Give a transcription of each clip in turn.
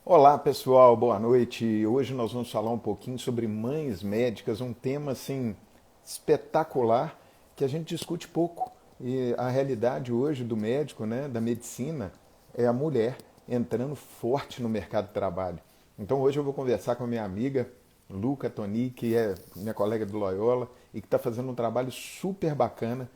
Olá pessoal, boa noite. Hoje nós vamos falar um pouquinho sobre mães médicas, um tema assim espetacular que a gente discute pouco. E a realidade hoje do médico, né, da medicina, é a mulher entrando forte no mercado de trabalho. Então hoje eu vou conversar com a minha amiga Luca Toni, que é minha colega do Loyola e que está fazendo um trabalho super bacana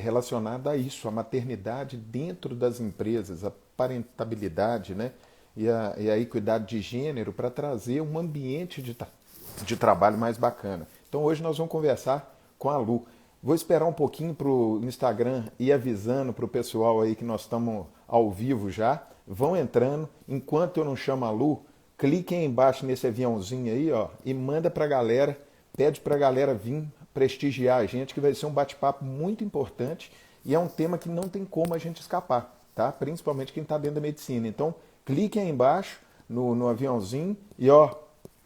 relacionado a isso, a maternidade dentro das empresas, a parentabilidade, né? E a equidade de gênero para trazer um ambiente de trabalho mais bacana. Então hoje nós vamos conversar com a Lu. Vou esperar um pouquinho para o Instagram ir avisando para o pessoal aí que nós estamos ao vivo já. Vão entrando. Enquanto eu não chamo a Lu, clique aí embaixo nesse aviãozinho aí, ó, e manda para a galera, pede para a galera vir prestigiar a gente, que vai ser um bate-papo muito importante e é um tema que não tem como a gente escapar, tá? Principalmente quem está dentro da medicina. Então, clique aí embaixo no aviãozinho e ó,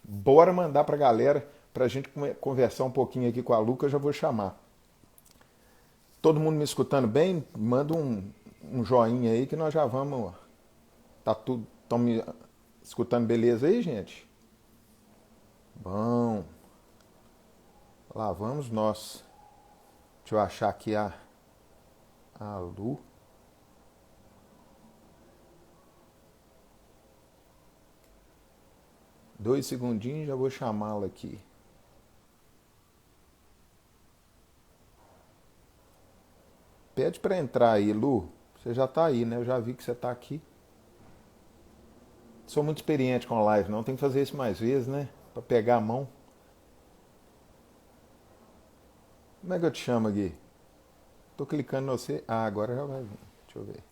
bora mandar para a galera para a gente conversar um pouquinho aqui com a Luca, eu já vou chamar. Todo mundo me escutando bem? Manda um joinha aí que nós já vamos. Tá tudo. Estão me escutando beleza aí, gente? Bom, lá vamos nós. Deixa eu achar aqui a Lu. Dois segundinhos, já vou chamá-la aqui. Pede para entrar aí, Lu. Você já está aí, né? Eu já vi que você está aqui. Sou muito experiente com live, não. Tem que fazer isso mais vezes, né? Para pegar a mão. Como é que eu te chamo aqui? Tô clicando em você. Ah, agora já vai vir. Deixa eu ver.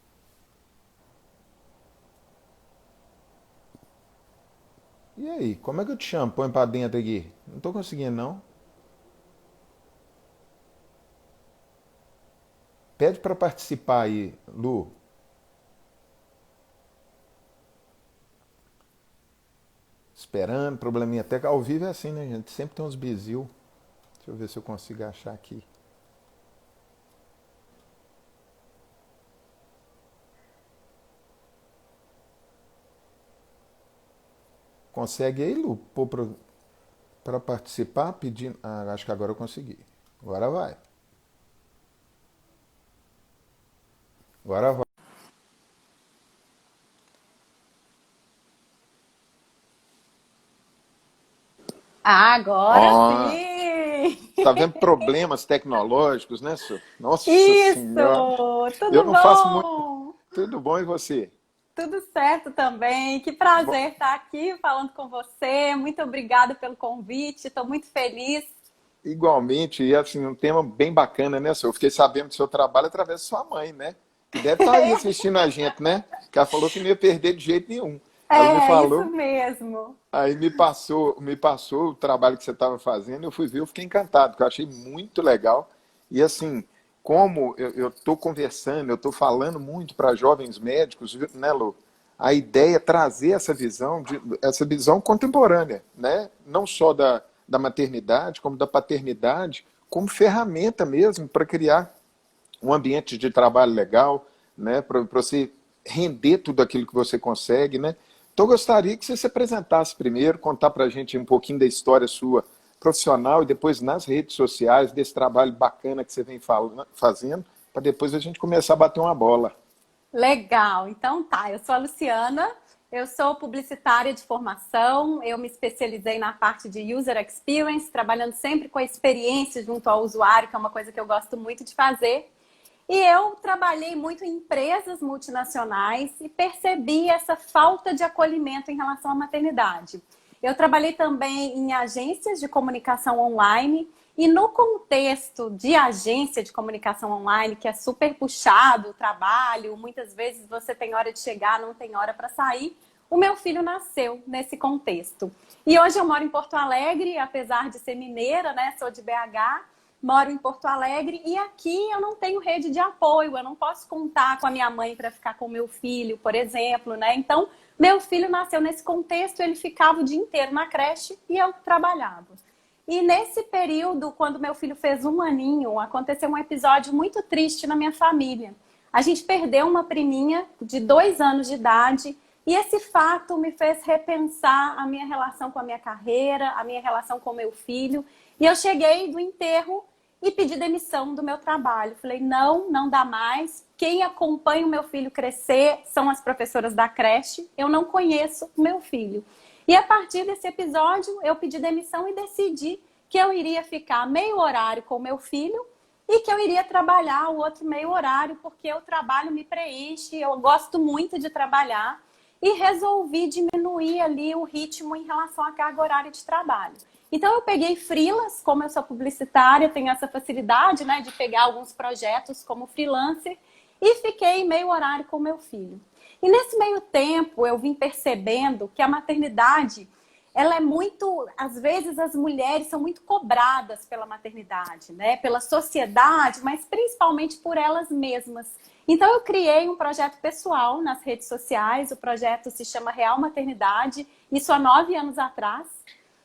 E aí, como é que eu te chamo? Põe para dentro aqui. Não tô conseguindo, não. Pede para participar aí, Lu. Esperando, probleminha. Até que ao vivo é assim, né, gente? Sempre tem uns bizil. Deixa eu ver se eu consigo achar aqui. Consegue aí, Lu? Pôr para participar, pedindo. Ah, acho que agora eu consegui. Agora vai. Agora vai. Agora Ó, sim! tá vendo problemas tecnológicos, né, senhor? Nossa Senhora. Isso! Eu Tudo não faço muito. bom? Tudo bom e você? Tudo certo também. Que Bom, prazer estar aqui falando com você. Muito obrigada pelo convite. Estou muito feliz. igualmente, e assim, um tema bem bacana, né, senhor? Eu fiquei sabendo do seu trabalho através da sua mãe, né? Que deve estar aí assistindo a gente, né? Que ela falou que não ia perder de jeito nenhum. Ela me É, isso falou, mesmo. aí me passou o trabalho que você estava fazendo, eu fui ver, eu fiquei encantado, porque eu achei muito legal. E assim, como eu estou conversando, eu estou falando muito para jovens médicos, né, Lu? A ideia é trazer essa visão contemporânea, né? Não só da maternidade, como da paternidade, como ferramenta mesmo para criar um ambiente de trabalho legal, né, para você render tudo aquilo que você consegue, né? Então eu gostaria que você se apresentasse primeiro, contar para a gente um pouquinho da história sua profissional e depois nas redes sociais, desse trabalho bacana que você vem fazendo, para depois a gente começar a bater uma bola. Legal. Então tá, eu sou a Luciana, eu sou publicitária de formação, eu me especializei na parte de user experience, trabalhando sempre com a experiência junto ao usuário, que é uma coisa que eu gosto muito de fazer. E eu trabalhei muito em empresas multinacionais e percebi essa falta de acolhimento em relação à maternidade. Eu trabalhei também em agências de comunicação online e no contexto de agência de comunicação online, que é super puxado o trabalho, muitas vezes você tem hora de chegar, não tem hora para sair, o meu filho nasceu nesse contexto. E hoje eu moro em Porto Alegre, apesar de ser mineira, né? Sou de BH, moro em Porto Alegre e aqui eu não tenho rede de apoio, eu não posso contar com a minha mãe para ficar com o meu filho, por exemplo, né? Então, meu filho nasceu nesse contexto, ele ficava o dia inteiro na creche e eu trabalhava. E nesse período, quando meu filho fez 1 aninho, aconteceu um episódio muito triste na minha família. A gente perdeu uma priminha de 2 anos de idade E esse fato me fez repensar a minha relação com a minha carreira, a minha relação com o meu filho. E eu cheguei do enterro e pedi demissão do meu trabalho. Falei, não, não dá mais. Quem acompanha o meu filho crescer são as professoras da creche. Eu não conheço o meu filho. E a partir desse episódio, eu pedi demissão e decidi que eu iria ficar meio horário com o meu filho e que eu iria trabalhar o outro meio horário, porque o trabalho me preenche, eu gosto muito de trabalhar. E resolvi diminuir ali o ritmo em relação à carga horária de trabalho. Então, eu peguei freelas, como eu sou publicitária, tenho essa facilidade, né, de pegar alguns projetos como freelancer e fiquei meio horário com meu filho. E nesse meio tempo, eu vim percebendo que a maternidade, ela é muito, às vezes as mulheres são muito cobradas pela maternidade, né, pela sociedade, mas principalmente por elas mesmas. Então, eu criei um projeto pessoal nas redes sociais, o projeto se chama Real Maternidade, isso há 9 anos atrás,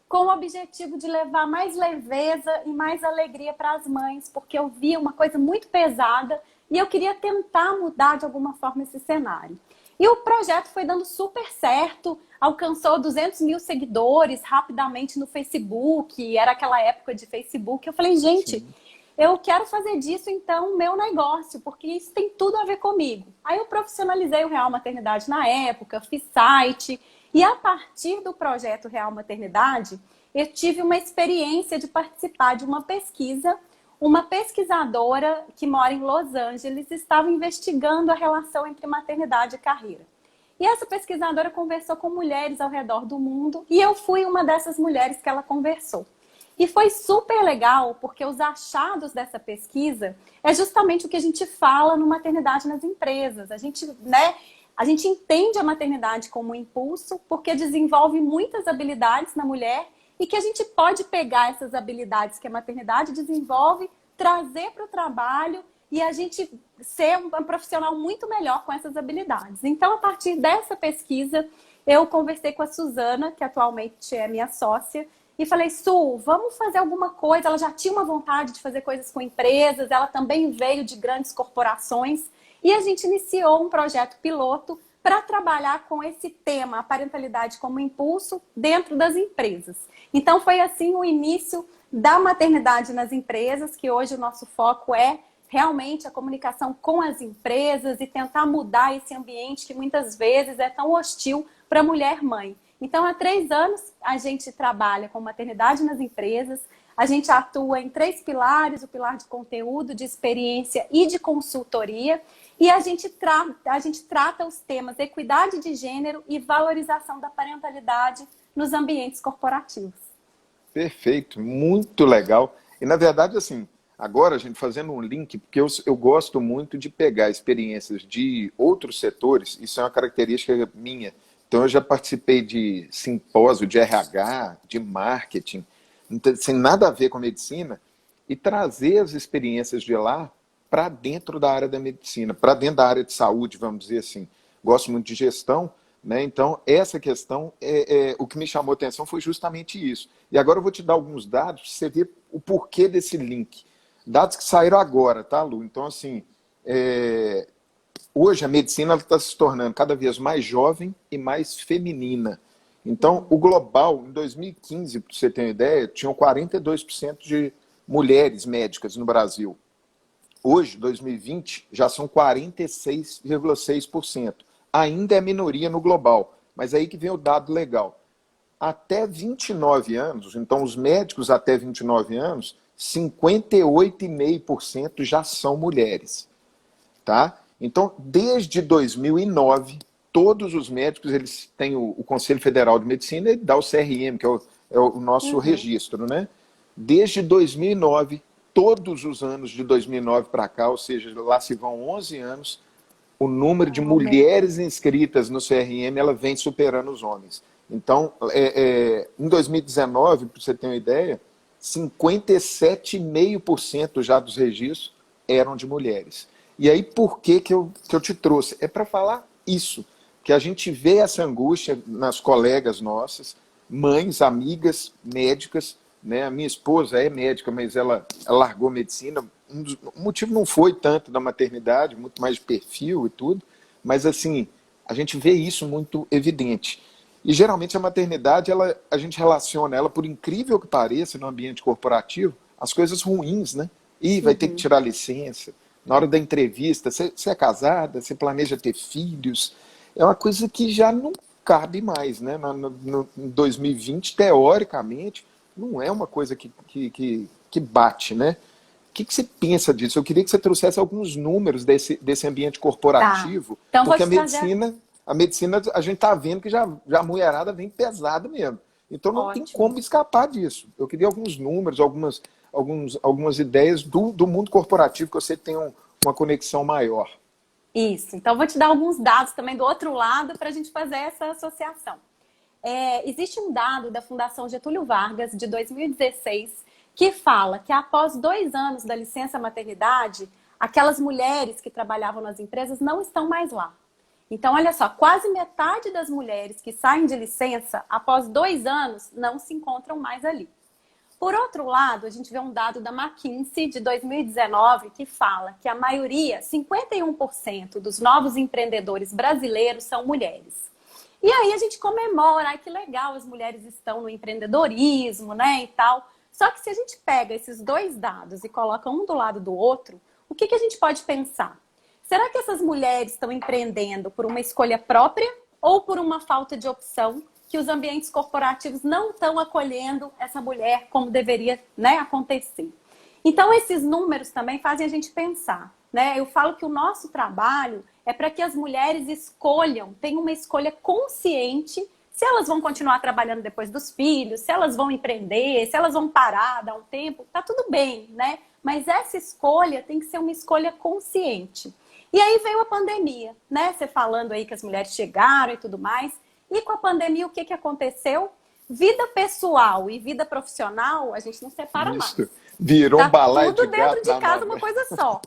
com o objetivo de levar mais leveza e mais alegria para as mães, porque eu via uma coisa muito pesada e eu queria tentar mudar de alguma forma esse cenário. E o projeto foi dando super certo, alcançou 200 mil seguidores rapidamente no Facebook, era aquela época de Facebook. Eu falei, gente, sim, eu quero fazer disso, então, o meu negócio, porque isso tem tudo a ver comigo. Aí eu profissionalizei o Real Maternidade na época, fiz site, e a partir do projeto Real Maternidade, eu tive uma experiência de participar de uma pesquisa. Uma pesquisadora que mora em Los Angeles estava investigando a relação entre maternidade e carreira. E essa pesquisadora conversou com mulheres ao redor do mundo, e eu fui uma dessas mulheres que ela conversou. E foi super legal, porque os achados dessa pesquisa é justamente o que a gente fala no Maternidade nas Empresas. A gente entende a maternidade como um impulso, porque desenvolve muitas habilidades na mulher e que a gente pode pegar essas habilidades que a maternidade desenvolve, trazer para o trabalho e a gente ser um profissional muito melhor com essas habilidades. Então, a partir dessa pesquisa, eu conversei com a Suzana, que atualmente é minha sócia, e falei, Su, vamos fazer alguma coisa. Ela já tinha uma vontade de fazer coisas com empresas, ela também veio de grandes corporações. E a gente iniciou um projeto piloto para trabalhar com esse tema, a parentalidade como impulso, dentro das empresas. Então, foi assim o início da maternidade nas empresas, que hoje o nosso foco é realmente a comunicação com as empresas e tentar mudar esse ambiente que muitas vezes é tão hostil para a mulher mãe. Então, há 3 anos, a gente trabalha com maternidade nas empresas, a gente atua em 3 pilares, o pilar de conteúdo, de experiência e de consultoria, e a gente trata os temas equidade de gênero e valorização da parentalidade nos ambientes corporativos. Perfeito, muito legal. E, na verdade, assim, agora a gente fazendo um link, porque eu gosto muito de pegar experiências de outros setores, isso é uma característica minha. Então, eu já participei de simpósio de RH, de marketing, sem nada a ver com a medicina, e trazer as experiências de lá para dentro da área da medicina, para dentro da área de saúde, vamos dizer assim. Gosto muito de gestão, né? Então, essa questão, o que me chamou a atenção foi justamente isso. E agora eu vou te dar alguns dados para você ver o porquê desse link. Dados que saíram agora, tá, Lu? Então, assim, hoje a medicina está se tornando cada vez mais jovem e mais feminina. Então, o global, em 2015, para você ter uma ideia, tinham 42% de mulheres médicas no Brasil. Hoje, 2020, já são 46,6%. Ainda é minoria no global, mas aí que vem o dado legal. Até 29 anos, então os médicos até 29 anos, 58,5% já são mulheres. Tá? Então, desde 2009, todos os médicos eles têm o Conselho Federal de Medicina e dá o CRM, que é o nosso registro. Né? Desde 2009, todos os anos de 2009 para cá, ou seja, lá se vão 11 anos, o número de mulheres inscritas no CRM ela vem superando os homens. Então, em 2019, para você ter uma ideia, 57,5% já dos registros eram de mulheres. E aí, por que eu te trouxe? É para falar isso, que a gente vê essa angústia nas colegas nossas, mães, amigas, médicas, né? A minha esposa é médica, mas ela largou medicina. O motivo não foi tanto da maternidade, muito mais de perfil e tudo, mas assim, a gente vê isso muito evidente. E geralmente a maternidade, a gente relaciona ela, por incrível que pareça, no ambiente corporativo, as coisas ruins, né? Ih, vai ter que tirar licença. Na hora da entrevista, você é casada, você planeja ter filhos. É uma coisa que já não cabe mais, né? Em 2020, teoricamente, não é uma coisa que bate, né? O que você pensa disso? Eu queria que você trouxesse alguns números desse ambiente Tá. corporativo, Então, vou porque te trazer. a medicina a gente está vendo que já a mulherada vem pesada mesmo. Então não tem Ótimo. como escapar disso. Eu queria alguns números, algumas ideias do mundo corporativo que você tem uma conexão maior. Isso. Então, vou te dar alguns dados também do outro lado para a gente fazer essa associação. Existe um dado da Fundação Getúlio Vargas, de 2016, que fala que após 2 anos da licença maternidade, aquelas mulheres que trabalhavam nas empresas não estão mais lá. Então, olha só, quase metade das mulheres que saem de licença, após 2 anos, não se encontram mais ali. Por outro lado, a gente vê um dado da McKinsey de 2019 que fala que a maioria, 51% dos novos empreendedores brasileiros são mulheres. E aí a gente comemora, ai que legal, as mulheres estão no empreendedorismo, né, e tal. Só que se a gente pega esses 2 dados e coloca um do lado do outro, o que a gente pode pensar? Será que essas mulheres estão empreendendo por uma escolha própria ou por uma falta de opção que os ambientes corporativos não estão acolhendo essa mulher como deveria, né, acontecer? Então, esses números também fazem a gente pensar, né? Eu falo que o nosso trabalho é para que as mulheres escolham, tenham uma escolha consciente se elas vão continuar trabalhando depois dos filhos, se elas vão empreender, se elas vão parar, dar um tempo, tá tudo bem, né? Mas essa escolha tem que ser uma escolha consciente. E aí veio a pandemia, né? Você falando aí que as mulheres chegaram e tudo mais. E com a pandemia, o que aconteceu? Vida pessoal e vida profissional, a gente não separa mais. Virou um Tá balaio tudo de gato dentro de casa, danado. uma coisa só.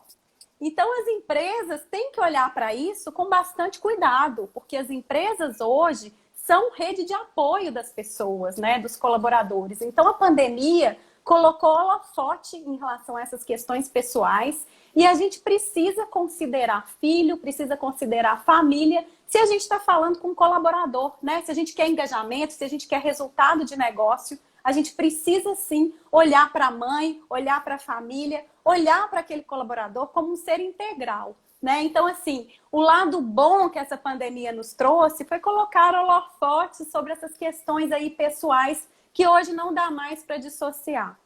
Então, as empresas têm que olhar para isso com bastante cuidado, porque as empresas hoje são rede de apoio das pessoas, né, dos colaboradores. Então, a pandemia colocou holofote em relação a essas questões pessoais e a gente precisa considerar filho, precisa considerar família, se a gente está falando com um colaborador, né? Se a gente quer engajamento, se a gente quer resultado de negócio, a gente precisa sim olhar para a mãe, olhar para a família, olhar para aquele colaborador como um ser integral, né? Então, assim, o lado bom que essa pandemia nos trouxe foi colocar holofotes sobre essas questões aí pessoais que hoje não dá mais para dissociar.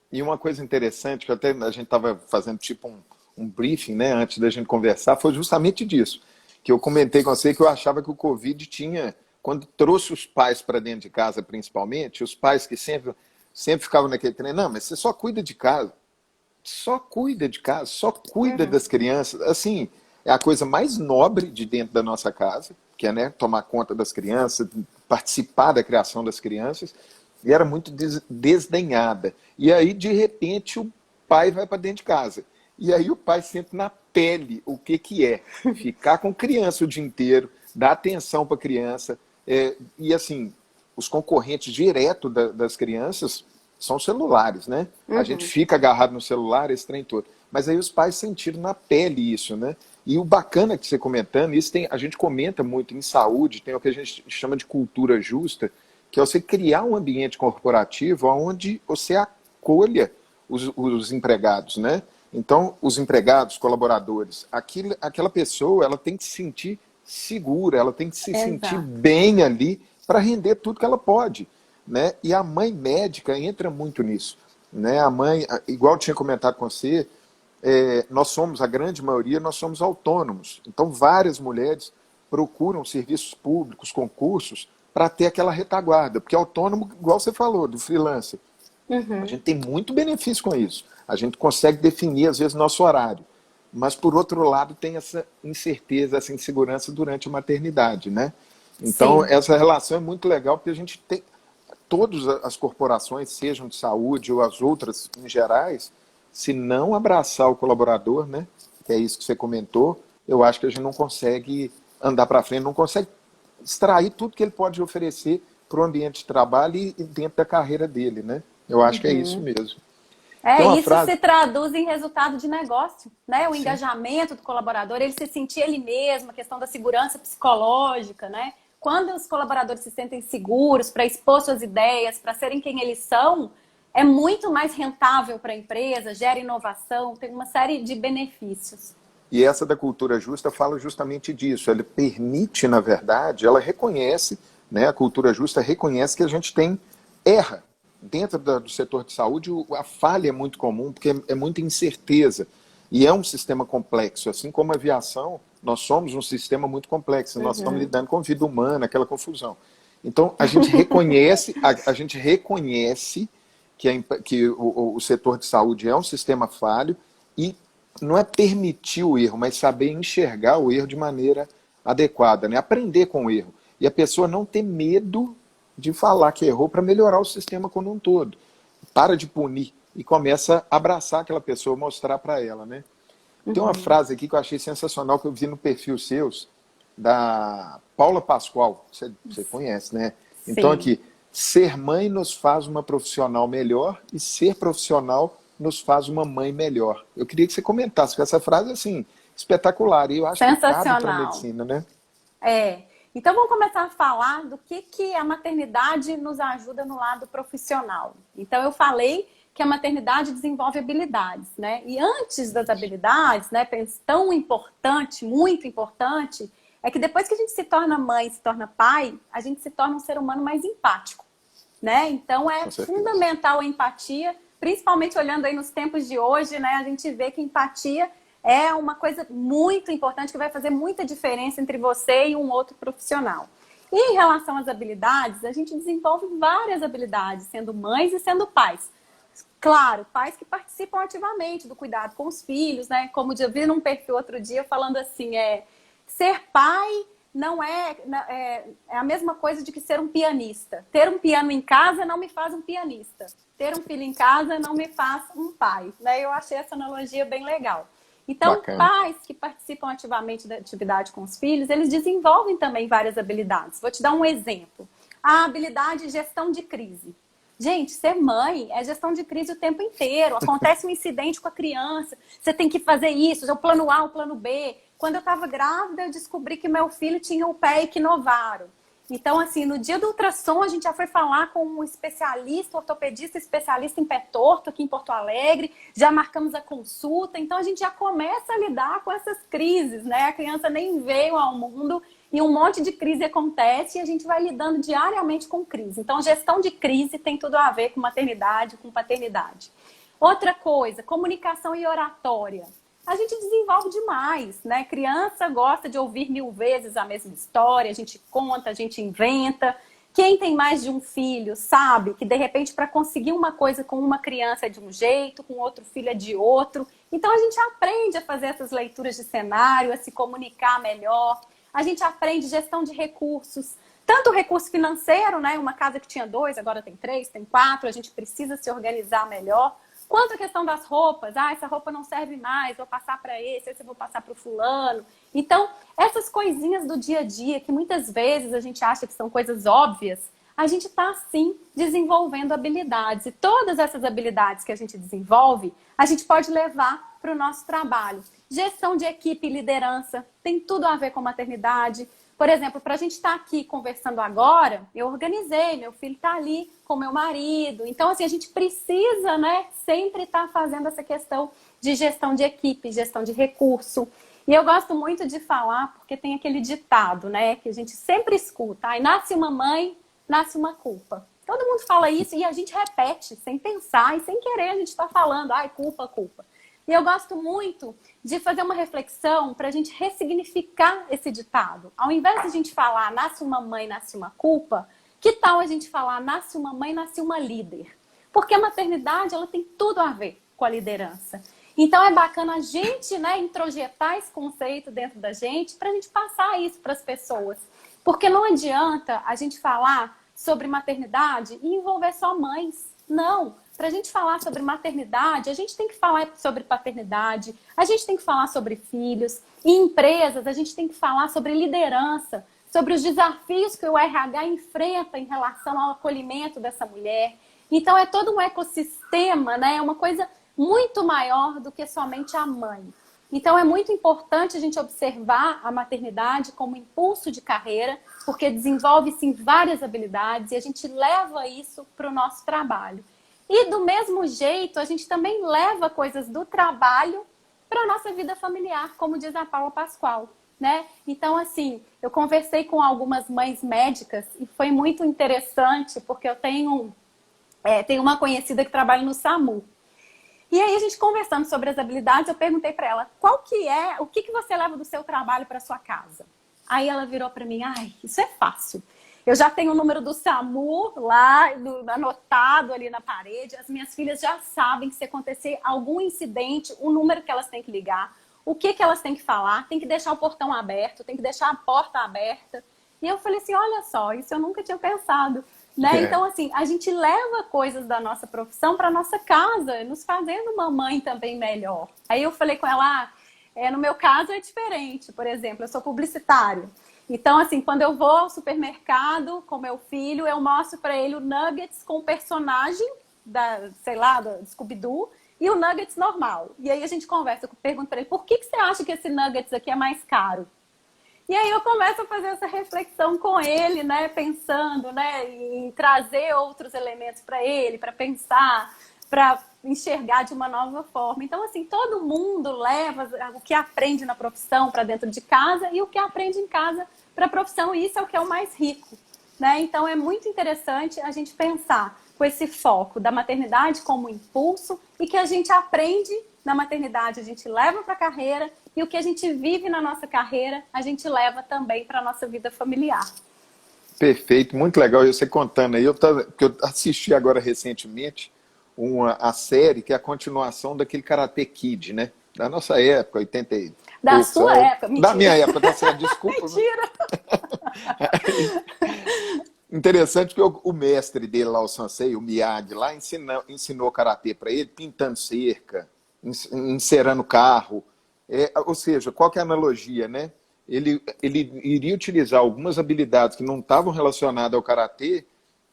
E uma coisa interessante, que até a gente estava fazendo tipo um briefing, né, antes da gente conversar, foi justamente disso. Que eu comentei com você que eu achava que o Covid tinha, quando trouxe os pais para dentro de casa, principalmente, os pais que sempre ficavam naquele trem, não, mas você só cuida de casa. Só cuida de casa, só cuida das crianças. Assim, é a coisa mais nobre de dentro da nossa casa, que é, né, tomar conta das crianças, participar da criação das crianças, e era muito desdenhada. E aí, de repente, o pai vai para dentro de casa. E aí o pai sente na pele o que é ficar com criança o dia inteiro, dar atenção para a criança. E assim, os concorrentes direto das crianças são celulares, né? A gente fica agarrado no celular, esse trem todo. Mas aí os pais sentiram na pele isso, né? E o bacana que você comentando, isso a gente comenta muito em saúde, tem o que a gente chama de cultura justa, que é você criar um ambiente corporativo onde você acolha os empregados, né? Então, os empregados, colaboradores, aquela pessoa, ela tem que se sentir segura, ela tem que se sentir bem ali para render tudo que ela pode, né? E a mãe médica entra muito nisso, né? A mãe, igual eu tinha comentado com você, nós somos, a grande maioria, nós somos autônomos. Então, várias mulheres procuram serviços públicos, concursos, para ter aquela retaguarda. Porque autônomo, igual você falou, do freelancer, a gente tem muito benefício com isso. A gente consegue definir, às vezes, nosso horário. Mas, por outro lado, tem essa incerteza, essa insegurança durante a maternidade, né? Então, essa relação é muito legal, porque a gente tem... Todas as corporações, sejam de saúde ou as outras em gerais, se não abraçar o colaborador, né? Que é isso que você comentou, eu acho que a gente não consegue andar para frente, não consegue extrair tudo que ele pode oferecer para o ambiente de trabalho e dentro da carreira dele, né? Eu acho que é isso mesmo. Tem uma Isso frase... se traduz em resultado de negócio, né? O Sim. engajamento do colaborador, ele se sentir ele mesmo, a questão da segurança psicológica, né? Quando os colaboradores se sentem seguros para expor suas ideias, para serem quem eles são, é muito mais rentável para a empresa, gera inovação, tem uma série de benefícios. E essa da cultura justa fala justamente disso. Ela permite, na verdade, ela reconhece, né, a cultura justa reconhece que a gente erra. Dentro do setor de saúde, a falha é muito comum, porque é muita incerteza. E é um sistema complexo. Assim como a aviação, nós somos um sistema muito complexo. Nós estamos lidando com vida humana, aquela confusão. Então, a gente reconhece, a gente reconhece que o setor de saúde é um sistema falho e não é permitir o erro, mas saber enxergar o erro de maneira adequada, né? Aprender com o erro. E a pessoa não ter medo de falar que errou para melhorar o sistema como um todo. Para de punir e começa a abraçar aquela pessoa, mostrar para ela, né? Tem uma frase aqui que eu achei sensacional, que eu vi no perfil seus, da Paula Pascoal, você conhece, né? Sim. Então aqui, ser mãe nos faz uma profissional melhor e ser profissional nos faz uma mãe melhor. Eu queria que você comentasse, porque essa frase, assim, espetacular. E eu acho que cabe para a medicina, né? Então vamos começar a falar do que a maternidade nos ajuda no lado profissional. Então eu falei que a maternidade desenvolve habilidades, né? E antes das habilidades, né, tão importante, muito importante, é que depois que a gente se torna mãe, se torna pai, a gente se torna um ser humano mais empático, né? Então é fundamental a empatia, principalmente olhando aí nos tempos de hoje, né? A gente vê que empatia é uma coisa muito importante que vai fazer muita diferença entre você e um outro profissional. E em relação às habilidades, a gente desenvolve várias habilidades, sendo mães e sendo pais. Claro, pais que participam ativamente do cuidado com os filhos, né? Como eu vi num perfil outro dia falando assim, ser pai não é a mesma coisa de que ser um pianista. Ter um piano em casa não me faz um pianista. Ter um filho em casa não me faz um pai, né? Eu achei essa analogia bem legal. Então, bacana. Pais que participam ativamente da atividade com os filhos, eles desenvolvem também várias habilidades. Vou te dar um exemplo. A habilidade de gestão de crise. Gente, ser mãe é gestão de crise o tempo inteiro. Acontece um incidente com a criança, você tem que fazer isso, o plano A, o plano B. Quando eu estava grávida, eu descobri que meu filho tinha o pé equinovaro. Então, assim, no dia do ultrassom, a gente já foi falar com um especialista, ortopedista especialista em pé torto aqui em Porto Alegre, já marcamos a consulta, então a gente já começa a lidar com essas crises, né? A criança nem veio ao mundo e um monte de crise acontece e a gente vai lidando diariamente com crise. Então, gestão de crise tem tudo a ver com maternidade, com paternidade. Outra coisa, comunicação e oratória. A gente desenvolve demais, né? Criança gosta de ouvir 1000 vezes a mesma história, a gente conta, a gente inventa. Quem tem mais de um filho sabe que, de repente, para conseguir uma coisa com uma criança é de um jeito, com outro filho é de outro. Então, a gente aprende a fazer essas leituras de cenário, a se comunicar melhor. A gente aprende gestão de recursos. Tanto o recurso financeiro, né? Uma casa que tinha 2, agora tem 3, tem 4. A gente precisa se organizar melhor. Quanto à questão das roupas, essa roupa não serve mais, vou passar para esse eu vou passar para o fulano. Então, essas coisinhas do dia a dia, que muitas vezes a gente acha que são coisas óbvias, a gente está, sim, desenvolvendo habilidades. E todas essas habilidades que a gente desenvolve, a gente pode levar para o nosso trabalho. Gestão de equipe e liderança tem tudo a ver com maternidade. Por exemplo, para a gente estar aqui conversando agora, eu organizei, meu filho está ali com meu marido. Então, assim, a gente precisa, né, sempre estar fazendo essa questão de gestão de equipe, gestão de recurso. E eu gosto muito de falar, porque tem aquele ditado, né, que a gente sempre escuta. Aí nasce uma mãe, nasce uma culpa. Todo mundo fala isso e a gente repete, sem pensar e sem querer a gente está falando, culpa, culpa. E eu gosto muito de fazer uma reflexão para a gente ressignificar esse ditado. Ao invés de a gente falar nasce uma mãe, nasce uma culpa, que tal a gente falar nasce uma mãe, nasce uma líder? Porque a maternidade ela tem tudo a ver com a liderança. Então é bacana a gente, né, introjetar esse conceito dentro da gente para a gente passar isso para as pessoas. Porque não adianta a gente falar sobre maternidade e envolver só mães. Não. Para a gente falar sobre maternidade, a gente tem que falar sobre paternidade, a gente tem que falar sobre filhos. Em empresas, a gente tem que falar sobre liderança, sobre os desafios que o RH enfrenta em relação ao acolhimento dessa mulher. Então é todo um ecossistema, né? É uma coisa muito maior do que somente a mãe. Então é muito importante a gente observar a maternidade como impulso de carreira, porque desenvolve sim várias habilidades e a gente leva isso para o nosso trabalho. E do mesmo jeito, a gente também leva coisas do trabalho para a nossa vida familiar, como diz a Paula Pascoal, né? Então, assim, eu conversei com algumas mães médicas e foi muito interessante, porque eu tenho uma conhecida que trabalha no SAMU. E aí, a gente conversando sobre as habilidades, eu perguntei para ela, o que você leva do seu trabalho para sua casa? Aí ela virou para mim, ai, isso é fácil. Eu já tenho o número do SAMU lá, anotado ali na parede. As minhas filhas já sabem que se acontecer algum incidente, o número que elas têm que ligar, o que elas têm que falar, tem que deixar o portão aberto, tem que deixar a porta aberta. E eu falei assim, olha só, isso eu nunca tinha pensado. Né? Então, assim, a gente leva coisas da nossa profissão para nossa casa, nos fazendo uma mãe também melhor. Aí eu falei com ela, no meu caso é diferente. Por exemplo, eu sou publicitária. Então, assim, quando eu vou ao supermercado com meu filho, eu mostro para ele o Nuggets com o personagem do Scooby-Doo e o Nuggets normal. E aí a gente conversa, eu pergunto para ele, por que você acha que esse Nuggets aqui é mais caro? E aí eu começo a fazer essa reflexão com ele, né, pensando, né, em trazer outros elementos para ele, para pensar, para enxergar de uma nova forma. Então, assim, todo mundo leva o que aprende na profissão para dentro de casa e o que aprende em casa para a profissão, e isso é o que é o mais rico, né? Então, é muito interessante a gente pensar com esse foco da maternidade como impulso e que a gente aprende na maternidade, a gente leva para a carreira e o que a gente vive na nossa carreira, a gente leva também para a nossa vida familiar. Perfeito, muito legal. Você contando aí, porque eu assisti agora recentemente a série que é a continuação daquele Karate Kid, né? Da nossa época, 80 e da poucos, sua época, mentira. Da minha época, tá certo, desculpa. Mentira! Interessante que o mestre dele lá, o Sensei, o Miyagi, lá ensinou Karatê para ele, pintando cerca, encerando carro. Ou seja, qual que é a analogia, né? Ele iria utilizar algumas habilidades que não estavam relacionadas ao Karatê,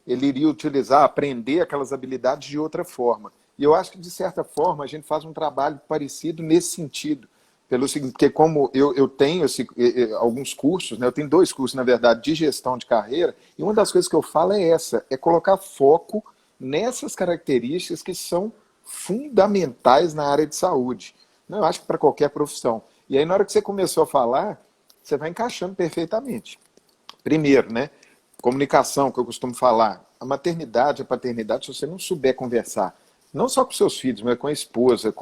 ele iria utilizar, aprender aquelas habilidades de outra forma. E eu acho que, de certa forma, a gente faz um trabalho parecido nesse sentido. Pelo seguinte, porque como eu tenho alguns cursos, né, eu tenho 2 cursos, na verdade, de gestão de carreira, e uma das coisas que eu falo é é colocar foco nessas características que são fundamentais na área de saúde. Eu acho que para qualquer profissão. E aí, na hora que você começou a falar, você vai encaixando perfeitamente. Primeiro, né? Comunicação, que eu costumo falar. A maternidade, a paternidade, se você não souber conversar, não só com seus filhos, mas com a esposa,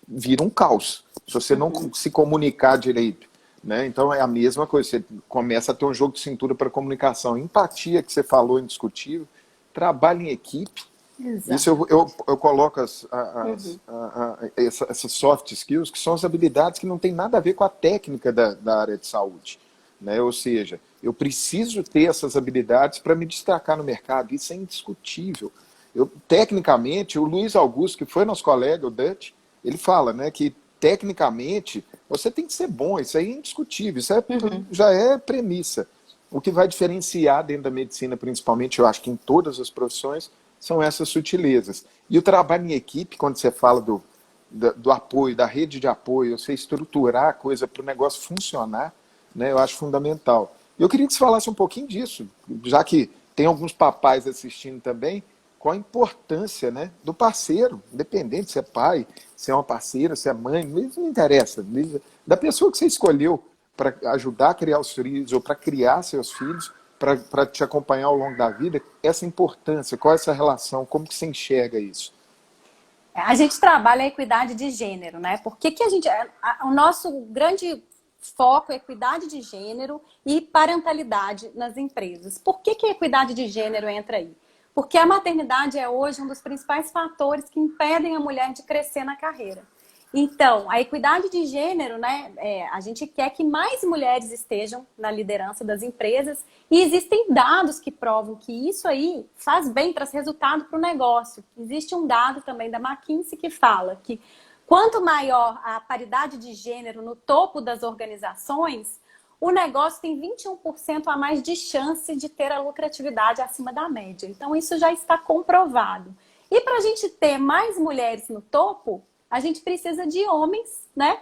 vira um caos. Se você não se comunicar direito. Né? Então é a mesma coisa. Você começa a ter um jogo de cintura para comunicação. Empatia, que você falou, indiscutível. Trabalho em equipe. Exato. Isso eu coloco essas soft skills, que são as habilidades que não tem nada a ver com a técnica da área de saúde. Né? Ou seja, eu preciso ter essas habilidades para me destacar no mercado. Isso é indiscutível. Tecnicamente, o Luiz Augusto, que foi nosso colega, o Dutch, ele fala, né, que tecnicamente você tem que ser bom. Isso aí é indiscutível. Isso já é premissa. O que vai diferenciar dentro da medicina, principalmente, eu acho que em todas as profissões, são essas sutilezas. E o trabalho em equipe, quando você fala do apoio, da rede de apoio, você estruturar a coisa para o negócio funcionar, né, eu acho fundamental. Eu queria que você falasse um pouquinho disso, já que tem alguns papais assistindo também, qual a importância, né, do parceiro, independente se é pai, se é uma parceira, se é mãe, não interessa, da pessoa que você escolheu para ajudar a criar os filhos ou para criar seus filhos, para te acompanhar ao longo da vida, essa importância, qual é essa relação, como que você enxerga isso? A gente trabalha a equidade de gênero, né? Porque o nosso grande foco é equidade de gênero e parentalidade nas empresas. Por que a equidade de gênero entra aí? Porque a maternidade é hoje um dos principais fatores que impedem a mulher de crescer na carreira. Então, a equidade de gênero, né, a gente quer que mais mulheres estejam na liderança das empresas e existem dados que provam que isso aí faz bem, traz resultado para o negócio. Existe um dado também da McKinsey que fala que quanto maior a paridade de gênero no topo das organizações, o negócio tem 21% a mais de chance de ter a lucratividade acima da média. Então, isso já está comprovado. E para a gente ter mais mulheres no topo, a gente precisa de homens, né?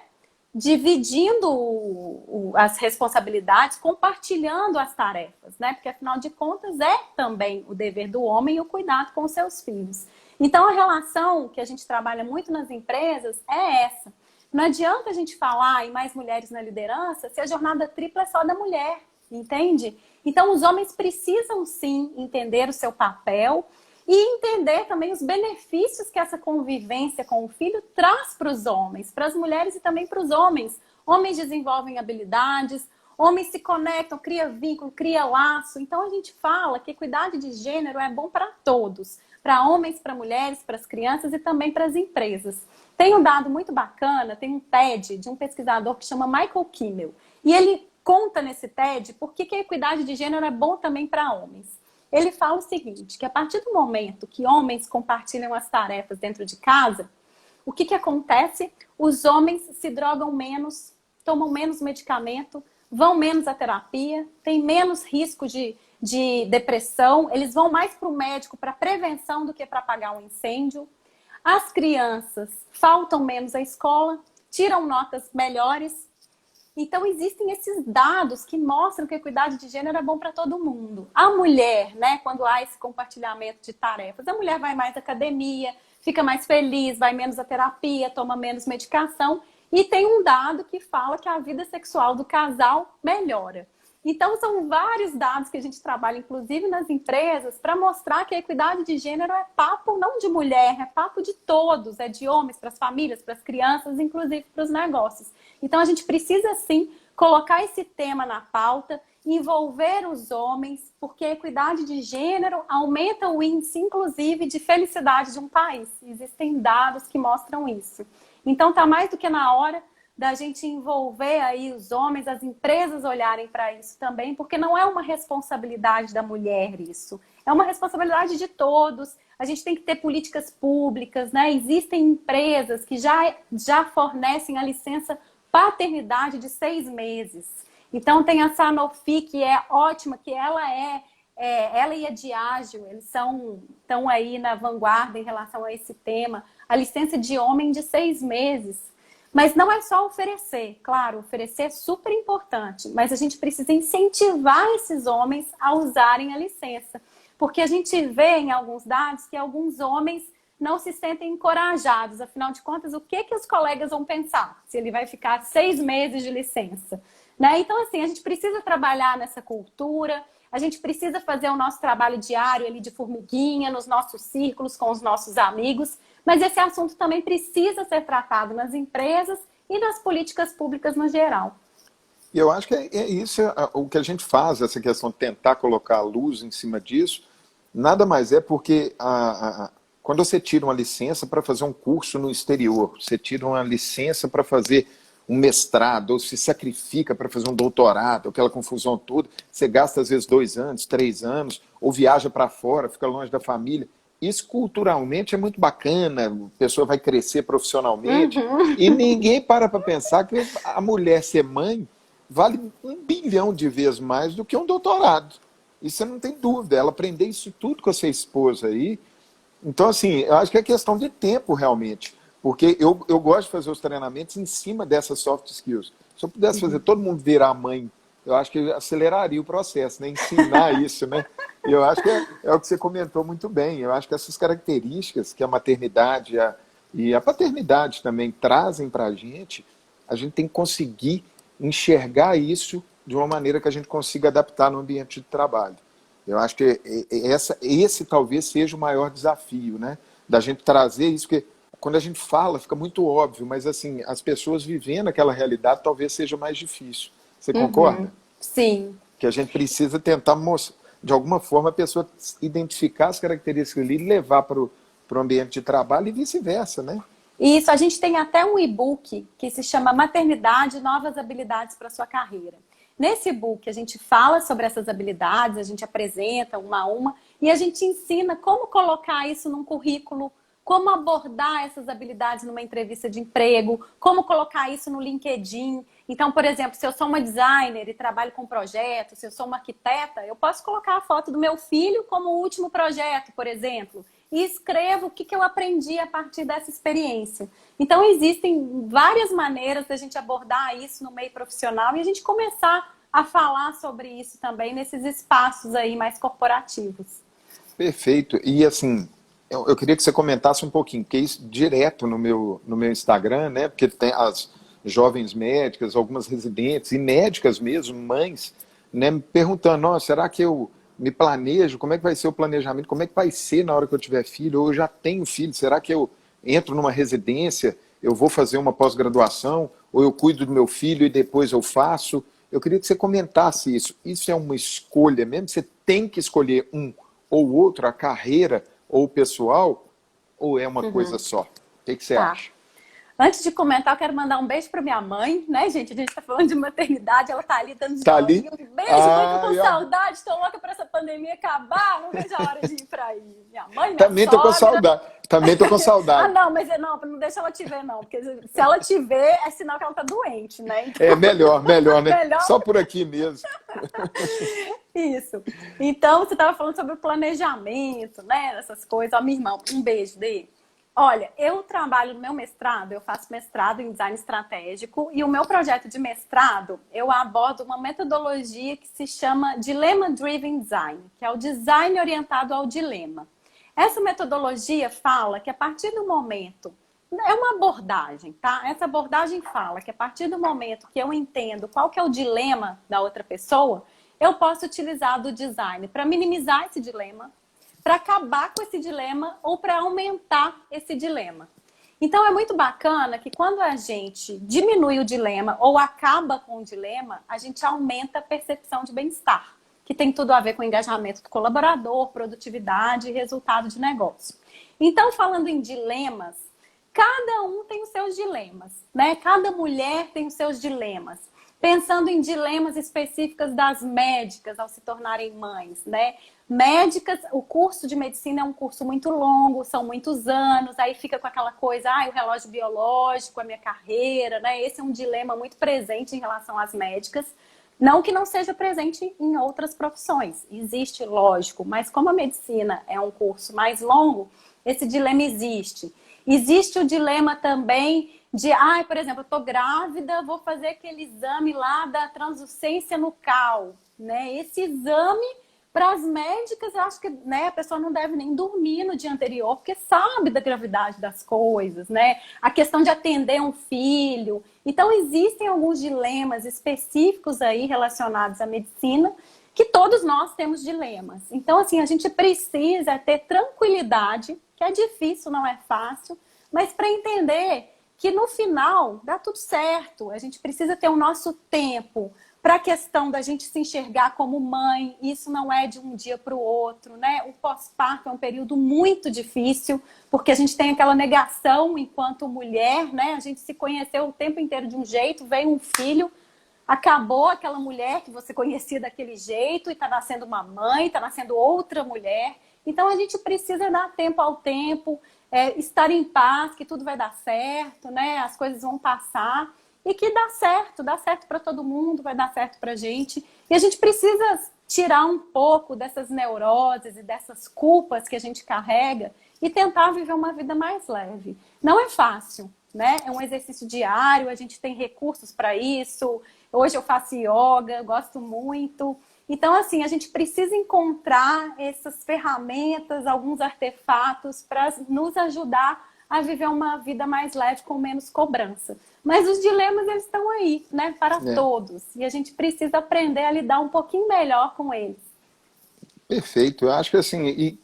Dividindo as responsabilidades, compartilhando as tarefas, né? Porque, afinal de contas, é também o dever do homem o cuidado com os seus filhos. Então, a relação que a gente trabalha muito nas empresas é essa. Não adianta a gente falar em mais mulheres na liderança se a jornada tripla é só da mulher, entende? Então, os homens precisam, sim, entender o seu papel e entender também os benefícios que essa convivência com o filho traz para os homens, para as mulheres e também para os homens. Homens desenvolvem habilidades, homens se conectam, cria vínculo, cria laço. Então a gente fala que equidade de gênero é bom para todos, para homens, para mulheres, para as crianças e também para as empresas. Tem um dado muito bacana, tem um TED de um pesquisador que chama Michael Kimmel. E ele conta nesse TED por que a equidade de gênero é bom também para homens. Ele fala o seguinte, que a partir do momento que homens compartilham as tarefas dentro de casa, o que acontece? Os homens se drogam menos, tomam menos medicamento, vão menos à terapia, têm menos risco de depressão, eles vão mais para o médico para prevenção do que para apagar um incêndio. As crianças faltam menos à escola, tiram notas melhores. Então, existem esses dados que mostram que a equidade de gênero é bom para todo mundo. A mulher, né, quando há esse compartilhamento de tarefas, a mulher vai mais à academia, fica mais feliz, vai menos à terapia, toma menos medicação. E tem um dado que fala que a vida sexual do casal melhora. Então, são vários dados que a gente trabalha, inclusive nas empresas, para mostrar que a equidade de gênero é papo não de mulher, é papo de todos, é de homens, para as famílias, para as crianças, inclusive para os negócios. Então, a gente precisa, sim, colocar esse tema na pauta, envolver os homens, porque a equidade de gênero aumenta o índice, inclusive, de felicidade de um país. Existem dados que mostram isso. Então, está mais do que na hora da gente envolver aí os homens, as empresas olharem para isso também, porque não é uma responsabilidade da mulher isso, é uma responsabilidade de todos. A gente tem que ter políticas públicas, né? Existem empresas que já fornecem a licença paternidade de 6 meses. Então tem a Sanofi, que é ótima, que ela e a Diageo, eles estão aí na vanguarda em relação a esse tema. A licença de homem de 6 meses. Mas não é só oferecer, claro, oferecer é super importante, mas a gente precisa incentivar esses homens a usarem a licença. Porque a gente vê em alguns dados que alguns homens não se sentem encorajados. Afinal de contas, o que os colegas vão pensar se ele vai ficar 6 meses de licença? Né? Então, assim, a gente precisa trabalhar nessa cultura, a gente precisa fazer o nosso trabalho diário ali de formiguinha, nos nossos círculos, com os nossos amigos, mas esse assunto também precisa ser tratado nas empresas e nas políticas públicas no geral. E eu acho que é isso o que a gente faz, essa questão de tentar colocar a luz em cima disso, nada mais é porque quando você tira uma licença para fazer um curso no exterior, você tira uma licença para fazer um mestrado, ou se sacrifica para fazer um doutorado, aquela confusão toda, você gasta às vezes 2 anos, 3 anos, ou viaja para fora, fica longe da família. Isso culturalmente é muito bacana, a pessoa vai crescer profissionalmente, e ninguém para pensar que a mulher ser mãe vale 1 bilhão de vezes mais do que um doutorado. Isso você não tem dúvida, ela aprender isso tudo com a sua esposa aí. Então, assim, eu acho que é questão de tempo realmente, porque eu gosto de fazer os treinamentos em cima dessas soft skills. Se eu pudesse fazer todo mundo virar mãe, eu acho que aceleraria o processo, né? Ensinar isso, né? E eu acho que é o que você comentou muito bem. Eu acho que essas características que a maternidade e a paternidade também trazem para a gente tem que conseguir enxergar isso de uma maneira que a gente consiga adaptar no ambiente de trabalho. Eu acho que esse talvez seja o maior desafio, né? Da gente trazer isso, porque quando a gente fala fica muito óbvio, mas assim, as pessoas vivendo aquela realidade talvez seja mais difícil. Você concorda? Sim. Que a gente precisa tentar mostrar, de alguma forma, a pessoa identificar as características ali e levar para o ambiente de trabalho e vice-versa, né? Isso, a gente tem até um e-book que se chama Maternidade, Novas Habilidades para a Sua Carreira. Nesse e-book a gente fala sobre essas habilidades, a gente apresenta uma a uma e a gente ensina como colocar isso num currículo, como abordar essas habilidades numa entrevista de emprego, como colocar isso no LinkedIn. Então, por exemplo, se eu sou uma designer e trabalho com projetos, se eu sou uma arquiteta, eu posso colocar a foto do meu filho como último projeto, por exemplo, e escrevo o que eu aprendi a partir dessa experiência. Então, existem várias maneiras da gente abordar isso no meio profissional e a gente começar a falar sobre isso também nesses espaços aí mais corporativos. Perfeito. E assim, eu queria que você comentasse um pouquinho, porque isso direto no meu Instagram, né? Porque tem as jovens médicas, algumas residentes e médicas mesmo, mães, né, me perguntando, nossa, será que eu me planejo? Como é que vai ser o planejamento? Como é que vai ser na hora que eu tiver filho? Ou eu já tenho filho? Será que eu entro numa residência? Eu vou fazer uma pós-graduação? Ou eu cuido do meu filho e depois eu faço? Eu queria que você comentasse isso. Isso é uma escolha mesmo? Você tem que escolher um ou outro, a carreira ou o pessoal? Ou é uma coisa só? O que você Tá. acha? Antes de comentar, eu quero mandar um beijo para minha mãe, né, gente? A gente tá falando de maternidade, ela tá ali dando Tá ali? joinha. Um beijo, mãe, tô Ah, com saudade, tô louca para essa pandemia acabar, não vejo a hora de ir para aí. Minha mãe, minha também tô com sogra. saudade. Também tô com Ah, saudade. não, mas não deixa ela te ver, não, porque se ela te ver, é sinal que ela tá doente, né? Então, É melhor, melhor, né? melhor Só por aqui mesmo. isso. Então, você estava falando sobre o planejamento, né? Essas coisas. Ó, minha irmã, um beijo, Dê. Olha, eu trabalho no meu mestrado, eu faço mestrado em design estratégico e o meu projeto de mestrado, eu abordo uma metodologia que se chama Dilemma Driven Design, que é o design orientado ao dilema. Essa metodologia fala que a partir do momento, é uma abordagem, tá? Essa abordagem fala que a partir do momento que eu entendo qual que é o dilema da outra pessoa, eu posso utilizar do design para minimizar esse dilema, para acabar com esse dilema ou para aumentar esse dilema. Então é muito bacana que quando a gente diminui o dilema ou acaba com o dilema, a gente aumenta a percepção de bem-estar, que tem tudo a ver com engajamento do colaborador, produtividade e resultado de negócio. Então, falando em dilemas, cada um tem os seus dilemas, né? Cada mulher tem os seus dilemas. Pensando em dilemas específicos das médicas ao se tornarem mães, né? Médicas, o curso de medicina é um curso muito longo, são muitos anos, aí fica com aquela coisa, o relógio biológico, a minha carreira, né? Esse é um dilema muito presente em relação às médicas. Não que não seja presente em outras profissões, existe, lógico, mas como a medicina é um curso mais longo, esse dilema existe. Existe o dilema também de, por exemplo, eu estou grávida, vou fazer aquele exame lá da translucência nucal, né? Esse exame, para as médicas, eu acho que, né, a pessoa não deve nem dormir no dia anterior, porque sabe da gravidade das coisas, né? A questão de atender um filho. Então, existem alguns dilemas específicos aí relacionados à medicina, que todos nós temos dilemas. Então, assim, a gente precisa ter tranquilidade, que é difícil, não é fácil, mas para entender que no final dá tudo certo. A gente precisa ter o nosso tempo para a questão da gente se enxergar como mãe. Isso não é de um dia para o outro, né? O pós-parto é um período muito difícil, porque a gente tem aquela negação enquanto mulher, né? A gente se conheceu o tempo inteiro de um jeito, veio um filho, acabou aquela mulher que você conhecia daquele jeito e está nascendo uma mãe, está nascendo outra mulher. Então a gente precisa dar tempo ao tempo, estar em paz, que tudo vai dar certo, né? As coisas vão passar e que dá certo para todo mundo, vai dar certo para a gente. E a gente precisa tirar um pouco dessas neuroses e dessas culpas que a gente carrega e tentar viver uma vida mais leve. Não é fácil, né? É um exercício diário, a gente tem recursos para isso. Hoje eu faço yoga, gosto muito. Então, assim, a gente precisa encontrar essas ferramentas, alguns artefatos para nos ajudar a viver uma vida mais leve, com menos cobrança. Mas os dilemas, eles estão aí, né, para todos. E a gente precisa aprender a lidar um pouquinho melhor com eles. Perfeito. Eu acho que assim,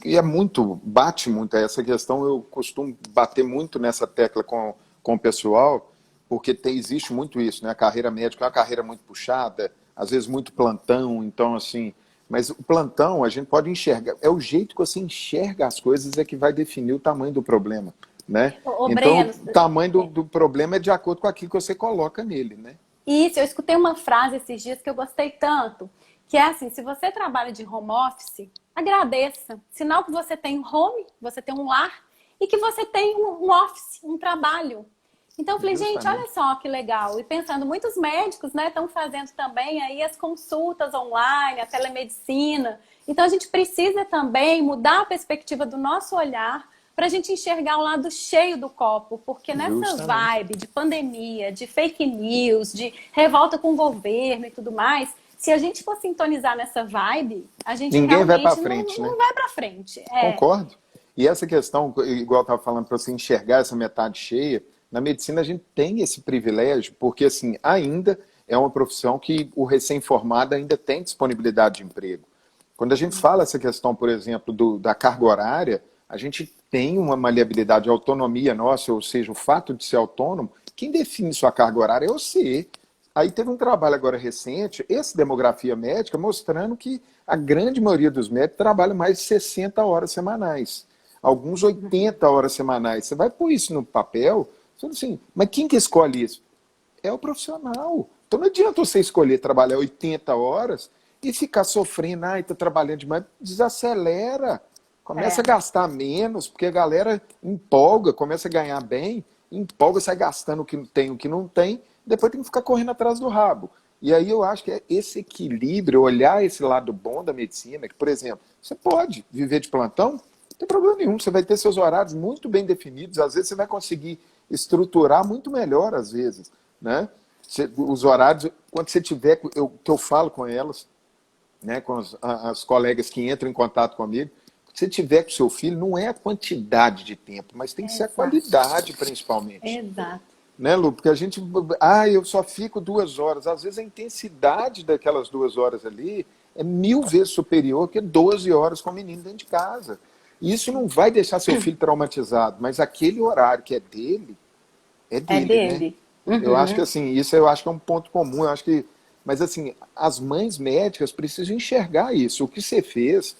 e é muito, bate muito essa questão, eu costumo bater muito nessa tecla com o pessoal, porque existe muito isso, né? A carreira médica é uma carreira muito puxada, às vezes muito plantão, então assim, mas o plantão a gente pode enxergar, é o jeito que você enxerga as coisas é que vai definir o tamanho do problema, né? Então Breno, o tamanho do problema é de acordo com aquilo que você coloca nele, né? Isso, eu escutei uma frase esses dias que eu gostei tanto, que é assim, se você trabalha de home office, agradeça. Sinal que você tem home, você tem um lar, e que você tem um office, um trabalho. Então eu falei, gente, olha só que legal. E pensando, muitos médicos, né, estão fazendo também aí as consultas online, a telemedicina. Então a gente precisa também mudar a perspectiva do nosso olhar para a gente enxergar o lado cheio do copo, porque nessa vibe de pandemia, de fake news, de revolta com o governo e tudo mais, se a gente for sintonizar nessa vibe, a gente ninguém vai para realmente frente, não né? vai para frente. Concordo. E essa questão, igual eu estava falando, para você enxergar essa metade cheia, na medicina a gente tem esse privilégio, porque assim, ainda é uma profissão que o recém-formado ainda tem disponibilidade de emprego. Quando a gente fala essa questão, por exemplo, da carga horária, a gente tem uma maleabilidade, a autonomia nossa, ou seja, o fato de ser autônomo, quem define sua carga horária é você. Aí teve um trabalho agora recente, esse Demografia Médica, mostrando que a grande maioria dos médicos trabalha mais de 60 horas semanais. Alguns 80 horas semanais. Você vai pôr isso no papel, você fala assim, mas quem que escolhe isso? É o profissional. Então não adianta você escolher trabalhar 80 horas e ficar sofrendo, estou trabalhando demais. Desacelera. Começa a gastar menos, porque a galera empolga, começa a ganhar bem, empolga, sai gastando o que tem, o que não tem, depois tem que ficar correndo atrás do rabo. E aí eu acho que é esse equilíbrio, olhar esse lado bom da medicina, que, por exemplo, você pode viver de plantão, não tem problema nenhum, você vai ter seus horários muito bem definidos, às vezes você vai conseguir estruturar muito melhor, às vezes, né? Os horários, quando você tiver, que eu falo com elas, né, com as colegas que entram em contato comigo, se tiver com seu filho, não é a quantidade de tempo, mas tem que ser a qualidade, principalmente. Exato. Né, Lu? Porque a gente... eu só fico 2 horas. Às vezes a intensidade daquelas 2 horas ali é 1000 vezes superior que 12 horas com o menino dentro de casa. E isso não vai deixar seu filho traumatizado, mas aquele horário que é dele, né? Eu acho que assim, isso eu acho que é um ponto comum. Eu acho que... Mas assim, as mães médicas precisam enxergar isso. O que você fez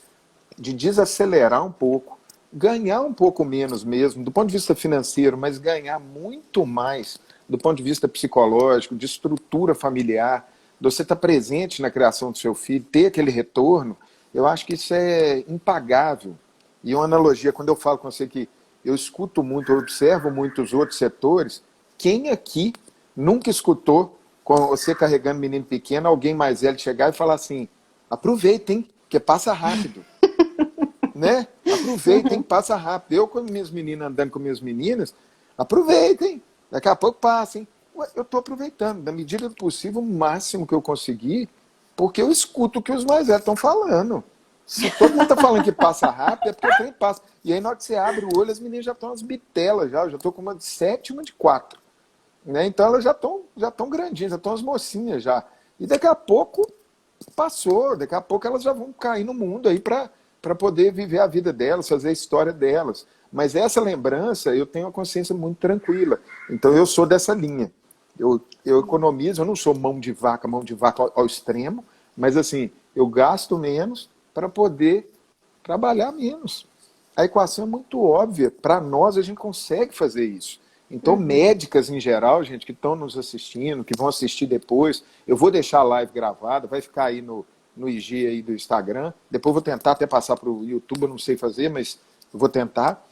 de desacelerar um pouco, ganhar um pouco menos mesmo, do ponto de vista financeiro, mas ganhar muito mais do ponto de vista psicológico, de estrutura familiar, de você estar presente na criação do seu filho, ter aquele retorno, eu acho que isso é impagável. E uma analogia, quando eu falo com você que eu escuto muito, eu observo muitos outros setores, quem aqui nunca escutou, com você carregando menino pequeno, alguém mais velho chegar e falar assim, aproveitem, porque passa rápido. Né? Aproveitem, passa rápido. Eu com minhas meninas, andando com minhas meninas, aproveitem, daqui a pouco passem. Eu estou aproveitando, na medida do possível, o máximo que eu conseguir, porque eu escuto o que os mais velhos estão falando. Se todo mundo está falando que passa rápido, é porque o trem passa. E aí, na hora que você abre o olho, as meninas já estão as bitelas, eu já estou com uma de 7 e uma de 4. Né? Então elas já estão grandinhas, já estão as mocinhas já. E daqui a pouco passou, daqui a pouco elas já vão cair no mundo aí para poder viver a vida delas, fazer a história delas. Mas essa lembrança, eu tenho uma consciência muito tranquila. Então eu sou dessa linha. Eu economizo, eu não sou mão de vaca ao extremo, mas assim, eu gasto menos para poder trabalhar menos. A equação é muito óbvia. Para nós, a gente consegue fazer isso. Então, médicas em geral, gente, que estão nos assistindo, que vão assistir depois, eu vou deixar a live gravada, vai ficar aí no IG aí do Instagram, depois vou tentar até passar para o YouTube, eu não sei fazer, mas eu vou tentar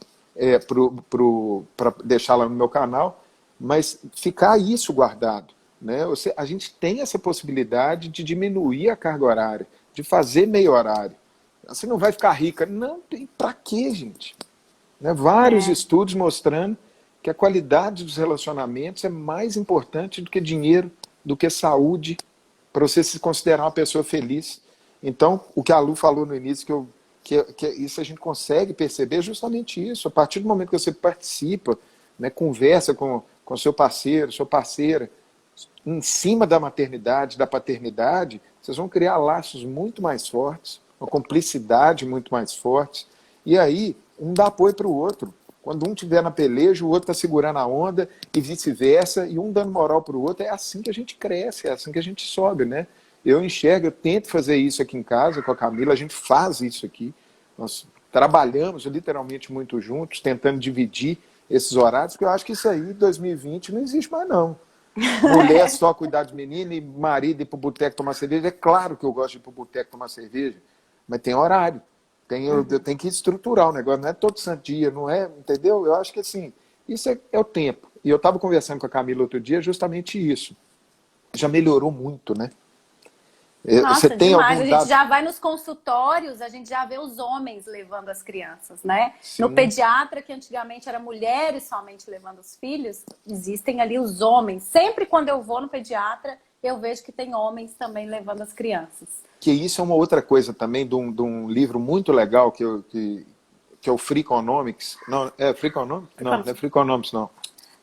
para deixar lá no meu canal, mas ficar isso guardado. Né? A gente tem essa possibilidade de diminuir a carga horária, de fazer meio horário. Você não vai ficar rica. Não, para quê, gente? Né? Vários estudos mostrando que a qualidade dos relacionamentos é mais importante do que dinheiro, do que saúde, para você se considerar uma pessoa feliz. Então, o que a Lu falou no início, que isso a gente consegue perceber, é justamente isso. A partir do momento que você participa, né, conversa com seu parceiro, sua parceira, em cima da maternidade, da paternidade, vocês vão criar laços muito mais fortes, uma cumplicidade muito mais forte. E aí, um dá apoio para o outro. Quando um estiver na peleja, o outro está segurando a onda e vice-versa, e um dando moral para o outro. É assim que a gente cresce, é assim que a gente sobe, né? Eu enxergo, eu tento fazer isso aqui em casa com a Camila, a gente faz isso aqui. Nós trabalhamos literalmente muito juntos, tentando dividir esses horários, porque eu acho que isso aí, em 2020, não existe mais não. Mulher só cuidar de menino e marido ir para o boteco tomar cerveja. É claro que eu gosto de ir para o boteco tomar cerveja, mas tem horário. Eu tenho que estruturar o negócio, não é todo santo dia, não é, entendeu? Eu acho que assim, isso é o tempo. E eu estava conversando com a Camila outro dia, justamente isso. Já melhorou muito, né? Você Nossa, tem demais. algum A gente dado? já vai nos consultórios, a gente já vê os homens levando as crianças, né? No Sim, pediatra, que antigamente era mulheres somente levando os filhos, existem ali os homens. Sempre quando eu vou no pediatra, eu vejo que tem homens também levando as crianças. que isso é uma outra coisa também de um livro muito legal que é o Freakonomics. Não, é Freakonomics? Não, não é Freakonomics, não.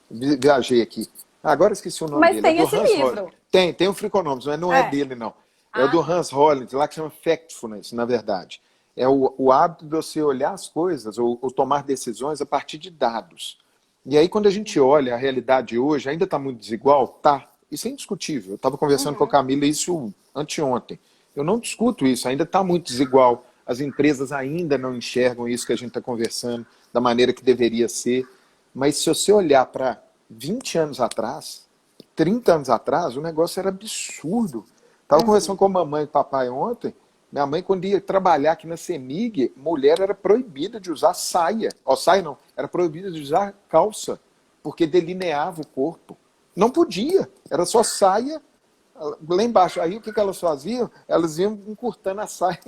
Viajei aqui. Agora esqueci o nome Mas dele. É tem do esse Hans Holland. livro. Tem o Freakonomics, mas não é É. dele, não. É o Ah, do tá. Hans Holland, lá que chama Factfulness, na verdade. É o hábito de você olhar as coisas ou tomar decisões a partir de dados. E aí, quando a gente olha a realidade hoje, ainda está muito desigual? Tá. Isso é indiscutível. Eu estava conversando com a Uhum. Camila isso anteontem. Eu não discuto isso, ainda está muito desigual. As empresas ainda não enxergam isso que a gente está conversando da maneira que deveria ser. Mas se você olhar para 20 anos atrás, 30 anos atrás, o negócio era absurdo. Estava conversando Uhum. com a mamãe e papai ontem. Minha mãe, quando ia trabalhar aqui na CEMIG, mulher era proibida de usar saia. Ó, saia não, era proibida de usar calça, porque delineava o corpo. Não podia, era só saia lá embaixo. Aí o que elas faziam? Elas iam encurtando a saia.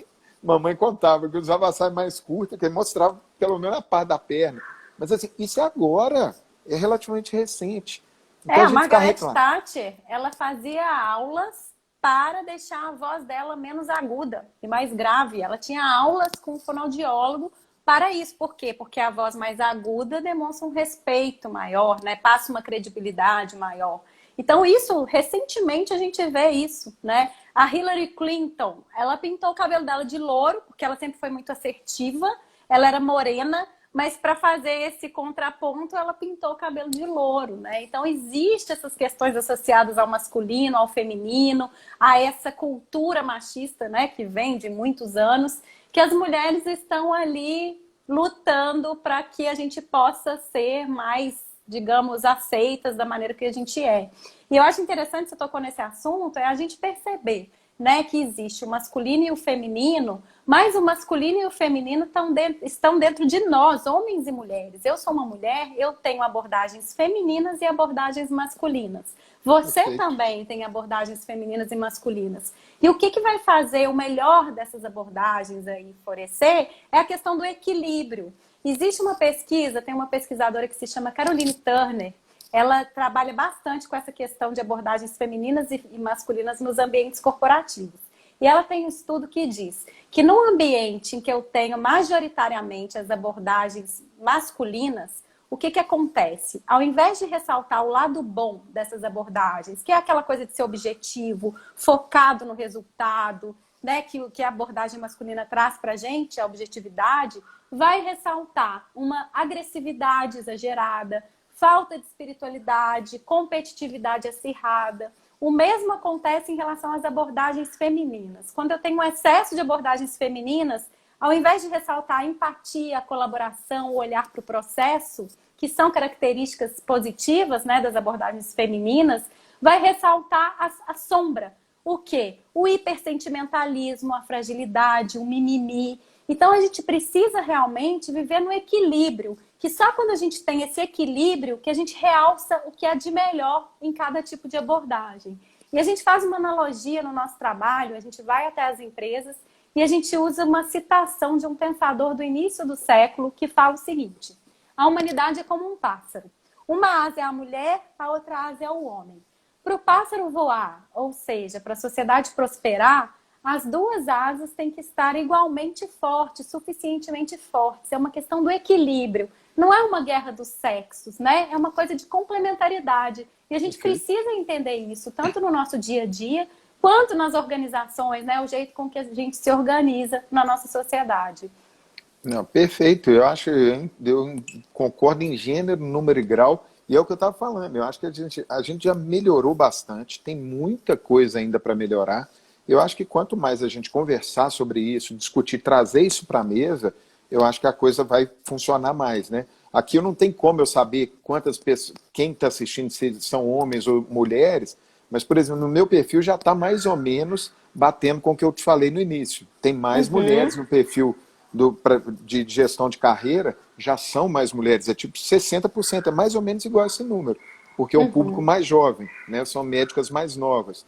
Mamãe contava que usava a saia mais curta, que mostrava pelo menos a parte da perna. Mas assim, isso é agora, é relativamente recente. Então É, a a gente fica Margaret reclamando. Thatcher, ela fazia aulas para deixar a voz dela menos aguda e mais grave. Ela tinha aulas com o fonoaudiólogo para isso. Por quê? Porque a voz mais aguda demonstra um respeito maior, né? Passa uma credibilidade maior. Então, isso, recentemente a gente vê isso, né? A Hillary Clinton, ela pintou o cabelo dela de louro, porque ela sempre foi muito assertiva, ela era morena, mas para fazer esse contraponto, ela pintou o cabelo de louro, né? Então, existem essas questões associadas ao masculino, ao feminino, a essa cultura machista, né, que vem de muitos anos, que as mulheres estão ali lutando para que a gente possa ser mais, digamos, aceitas da maneira que a gente é. E eu acho interessante, você tocou nesse assunto, é a gente perceber, né, que existe o masculino e o feminino, mas o masculino e o feminino estão dentro de nós, homens e mulheres. Eu sou uma mulher, eu tenho abordagens femininas e abordagens masculinas. Você Perfeito. também tem abordagens femininas e masculinas. E o que vai fazer o melhor dessas abordagens aí florescer é a questão do equilíbrio. Existe uma pesquisa, tem uma pesquisadora que se chama Caroline Turner. Ela trabalha bastante com essa questão de abordagens femininas e masculinas nos ambientes corporativos. E ela tem um estudo que diz que no ambiente em que eu tenho majoritariamente as abordagens masculinas, o que acontece? Ao invés de ressaltar o lado bom dessas abordagens, que é aquela coisa de ser objetivo, focado no resultado, né, que a abordagem masculina traz para a gente, a objetividade, vai ressaltar uma agressividade exagerada, falta de espiritualidade, competitividade acirrada. O mesmo acontece em relação às abordagens femininas. Quando eu tenho um excesso de abordagens femininas, ao invés de ressaltar a empatia, a colaboração, o olhar para o processo, que são características positivas, né, das abordagens femininas, vai ressaltar a sombra. O quê? O hipersentimentalismo, a fragilidade, o mimimi. Então, a gente precisa realmente viver no equilíbrio, que só quando a gente tem esse equilíbrio que a gente realça o que há de melhor em cada tipo de abordagem. E a gente faz uma analogia no nosso trabalho, a gente vai até as empresas e a gente usa uma citação de um pensador do início do século que fala o seguinte: a humanidade é como um pássaro. Uma asa é a mulher, a outra asa é o homem. Para o pássaro voar, ou seja, para a sociedade prosperar, as duas asas têm que estar igualmente fortes, suficientemente fortes. É uma questão do equilíbrio. Não é uma guerra dos sexos, né? É uma coisa de complementaridade. E a gente Perfeito. precisa entender isso, tanto no nosso dia a dia, quanto nas organizações, né? O jeito com que a gente se organiza na nossa sociedade. Não, perfeito. Eu concordo em gênero, número e grau, e é o que eu estava falando. Eu acho que a gente já melhorou bastante, tem muita coisa ainda para melhorar. Eu acho que quanto mais a gente conversar sobre isso, discutir, trazer isso para a mesa, eu acho que a coisa vai funcionar mais, né? Aqui eu não tenho como eu saber quantas pessoas, quem está assistindo, se são homens ou mulheres, mas, por exemplo, no meu perfil já está mais ou menos batendo com o que eu te falei no início. Tem mais Uhum. mulheres no perfil de gestão de carreira já são mais mulheres, é tipo 60%, é mais ou menos igual a esse número, porque é um público mais jovem, né? São médicas mais novas.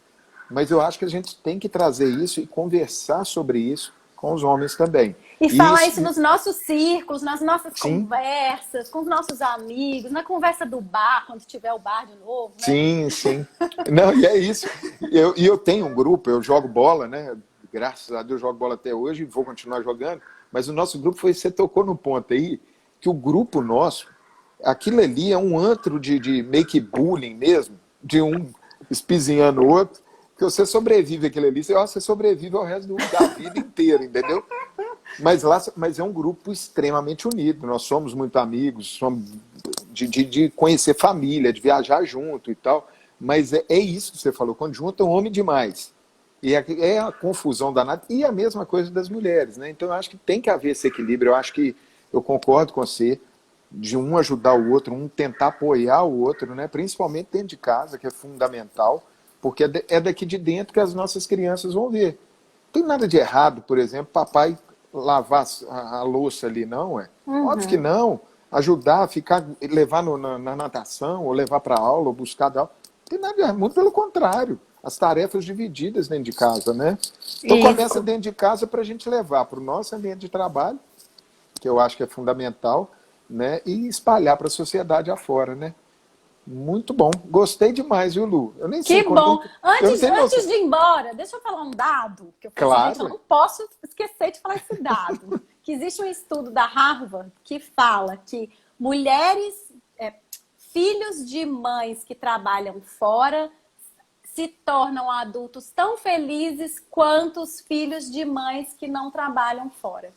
Mas eu acho que a gente tem que trazer isso e conversar sobre isso com os homens também. E falar isso nos nossos círculos, nas nossas sim, conversas, com os nossos amigos, na conversa do bar, quando tiver o bar de novo, né? Sim, sim. Não, e é isso. Eu tenho um grupo, eu jogo bola, né? Graças a Deus eu jogo bola até hoje e vou continuar jogando. Mas o nosso grupo você tocou no ponto aí, que o grupo nosso, aquilo ali é um antro de meio que bullying mesmo, de um espizinhando o outro, que você sobrevive aquilo ali, você sobrevive ao resto da vida inteira, entendeu? Mas é um grupo extremamente unido. Nós somos muito amigos, somos de conhecer família, de viajar junto e tal. Mas é isso que você falou, quando junta um homem demais. E é a confusão danada. E a mesma coisa das mulheres, né? Então eu acho que tem que haver esse equilíbrio. Eu acho que eu concordo com você, de um ajudar o outro, um tentar apoiar o outro, né? Principalmente dentro de casa, que é fundamental, porque é daqui de dentro que as nossas crianças vão ver. Não tem nada de errado, por exemplo, papai lavar a louça ali, não é? Óbvio que não. Ajudar, levar na natação, ou levar para aula, ou buscar da aula. Não tem nada de errado, muito pelo contrário. As tarefas divididas dentro de casa, né? Então Isso. começa dentro de casa para a gente levar para o nosso ambiente de trabalho, que eu acho que é fundamental, né? E espalhar para a sociedade afora, né? Muito bom. Gostei demais, viu, Lu? Eu nem sei Que bom. Antes noção. de ir embora, deixa eu falar um dado, que eu falei assim, Claro. gente, eu não posso esquecer de falar esse dado. Que existe um estudo da Harvard que fala que mulheres, filhos de mães que trabalham fora se tornam adultos tão felizes quanto os filhos de mães que não trabalham fora.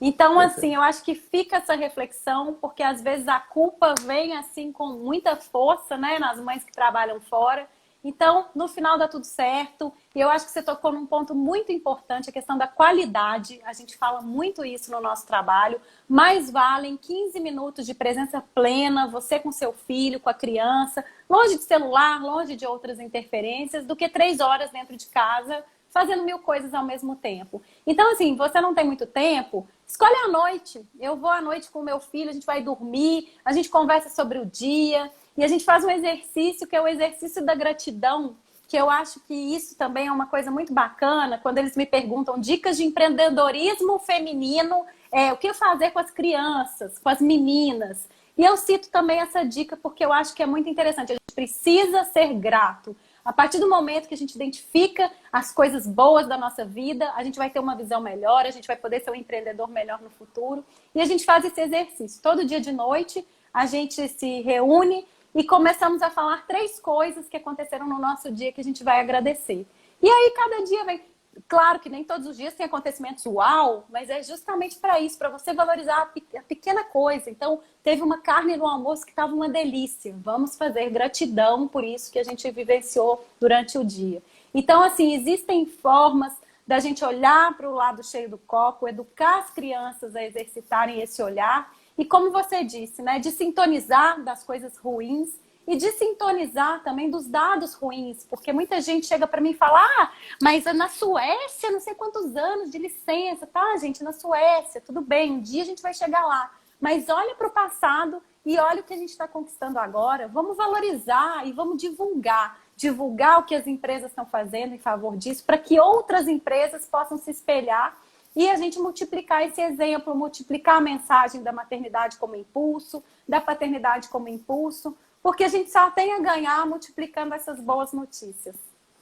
Então, assim, eu acho que fica essa reflexão, porque às vezes a culpa vem assim com muita força, né, nas mães que trabalham fora. Então, no final dá tudo certo. E eu acho que você tocou num ponto muito importante, a questão da qualidade. A gente fala muito isso no nosso trabalho. Mais valem 15 minutos de presença plena, você com seu filho, com a criança, longe de celular, longe de outras interferências, do que 3 horas dentro de casa, fazendo 1000 coisas ao mesmo tempo. Então, assim, você não tem muito tempo, escolhe a noite. Eu vou à noite com o meu filho, a gente vai dormir, a gente conversa sobre o dia e a gente faz um exercício que é o exercício da gratidão, que eu acho que isso também é uma coisa muito bacana. Quando eles me perguntam dicas de empreendedorismo feminino, o que fazer com as crianças, com as meninas. E eu cito também essa dica porque eu acho que é muito interessante. A gente precisa ser grato. A partir do momento que a gente identifica as coisas boas da nossa vida, a gente vai ter uma visão melhor, a gente vai poder ser um empreendedor melhor no futuro. E a gente faz esse exercício. Todo dia de noite, a gente se reúne e começamos a falar 3 coisas que aconteceram no nosso dia que a gente vai agradecer. E aí, cada dia vem... Claro que nem todos os dias tem acontecimentos uau, mas é justamente para isso, para você valorizar a pequena coisa. Então, teve uma carne no almoço que estava uma delícia. Vamos fazer gratidão por isso que a gente vivenciou durante o dia. Então, assim, existem formas da gente olhar para o lado cheio do copo, educar as crianças a exercitarem esse olhar e, como você disse, né, de sintonizar das coisas ruins e de sintonizar também dos dados ruins, porque muita gente chega para mim e fala, mas na Suécia, não sei quantos anos de licença, tá, gente, na Suécia, tudo bem, um dia a gente vai chegar lá, mas olha para o passado e olha o que a gente está conquistando agora, vamos valorizar e vamos divulgar o que as empresas estão fazendo em favor disso, para que outras empresas possam se espelhar e a gente multiplicar esse exemplo, multiplicar a mensagem da maternidade como impulso, da paternidade como impulso, porque a gente só tem a ganhar multiplicando essas boas notícias.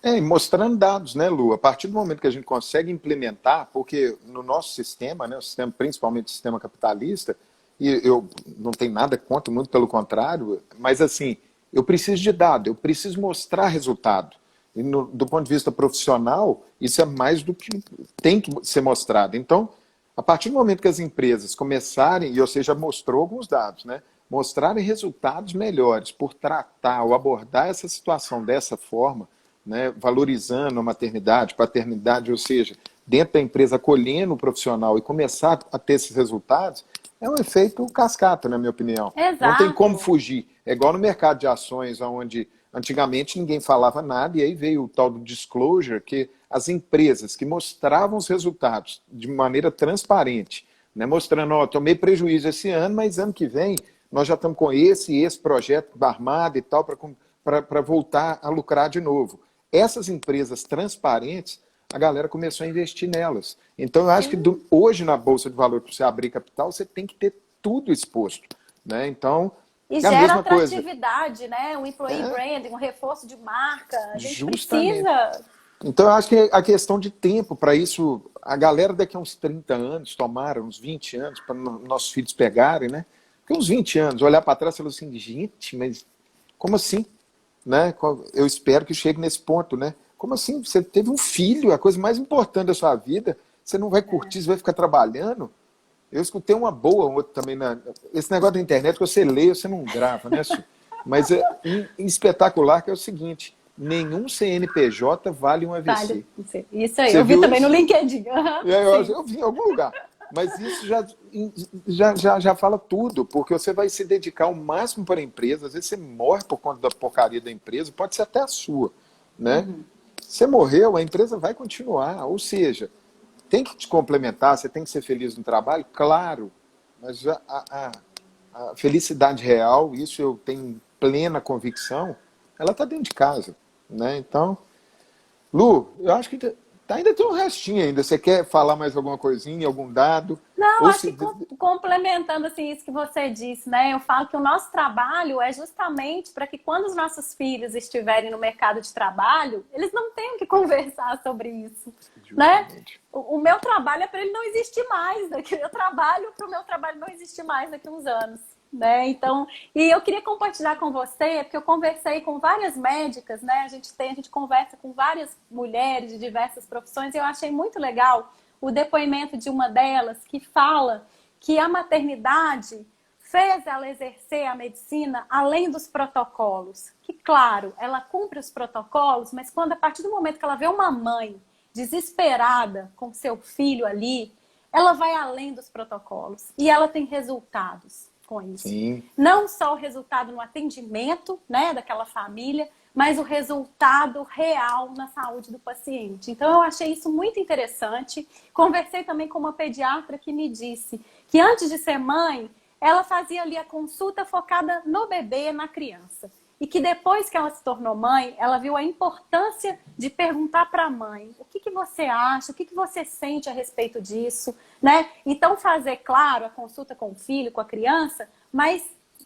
E mostrando dados, né, Lu? A partir do momento que a gente consegue implementar, porque no nosso sistema, né, o sistema, principalmente o sistema capitalista, e eu não tenho nada contra, muito pelo contrário, mas assim, eu preciso de dado, eu preciso mostrar resultado. E do ponto de vista profissional, isso é mais do que tem que ser mostrado. Então, a partir do momento que as empresas começarem, e você já mostrou alguns dados, né? Mostrarem resultados melhores por tratar ou abordar essa situação dessa forma, né, valorizando a maternidade, paternidade, ou seja, dentro da empresa acolhendo o profissional e começar a ter esses resultados, é um efeito cascata, na minha opinião. Exato. Não tem como fugir. É igual no mercado de ações, onde antigamente ninguém falava nada, e aí veio o tal do disclosure, que as empresas que mostravam os resultados de maneira transparente, né? Mostrando, ó, tomei prejuízo esse ano, mas ano que vem nós já estamos com esse e esse projeto armado e tal para voltar a lucrar de novo. Essas empresas transparentes, a galera começou a investir nelas. Então, eu acho que hoje na Bolsa de Valores, para você abrir capital, você tem que ter tudo exposto, né? Então, E é a gera mesma coisa. atratividade, né? Um employee branding, um reforço de marca. A gente Justamente. precisa. Então, eu acho que a questão de tempo para isso, a galera daqui a uns 30 anos, tomara, uns 20 anos, para nossos filhos pegarem, né? Porque uns 20 anos, olhar para trás e falar assim, gente, mas como assim? Né? Eu espero que chegue nesse ponto, né? Como assim? Você teve um filho, a coisa mais importante da sua vida, você não vai curtir, você vai ficar trabalhando? Eu escutei uma boa, outra também, esse negócio da internet que você lê, você não grava, né, Su? Mas é espetacular que é o seguinte, nenhum CNPJ vale um AVC. Vale. Isso aí, Você eu vi viu também isso? no LinkedIn. Eu vi em algum lugar. Mas isso já fala tudo, porque você vai se dedicar ao máximo para a empresa, às vezes você morre por conta da porcaria da empresa, pode ser até a sua, né? Você morreu, a empresa vai continuar, ou seja, tem que te complementar, você tem que ser feliz no trabalho, claro, mas a felicidade real, isso eu tenho plena convicção, ela está dentro de casa, né? Então, Lu, eu acho que ainda tem um restinho ainda. Você quer falar mais alguma coisinha, algum dado? Não, Ou acho se... que complementando assim, isso que você disse, né? Eu falo que o nosso trabalho é justamente para que quando os nossos filhos estiverem no mercado de trabalho, eles não tenham que conversar sobre isso, né? O meu trabalho é para ele não existir mais, eu trabalho para o meu trabalho não existir mais daqui a uns anos. Né? Então, e eu queria compartilhar com você, porque eu conversei com várias médicas, né? A gente conversa com várias mulheres de diversas profissões, e eu achei muito legal o depoimento de uma delas que fala que a maternidade fez ela exercer a medicina além dos protocolos. Que, claro, ela cumpre os protocolos, mas quando a partir do momento que ela vê uma mãe desesperada com seu filho ali, ela vai além dos protocolos e ela tem resultados com isso. Sim. Não só o resultado no atendimento, né, daquela família, mas o resultado real na saúde do paciente. Então, eu achei isso muito interessante. Conversei também com uma pediatra que me disse que antes de ser mãe, ela fazia ali a consulta focada no bebê, na criança. E que depois que ela se tornou mãe, ela viu a importância de perguntar para a mãe o que você acha, o que você sente a respeito disso, né? Então, fazer, claro, a consulta com o filho, com a criança, mas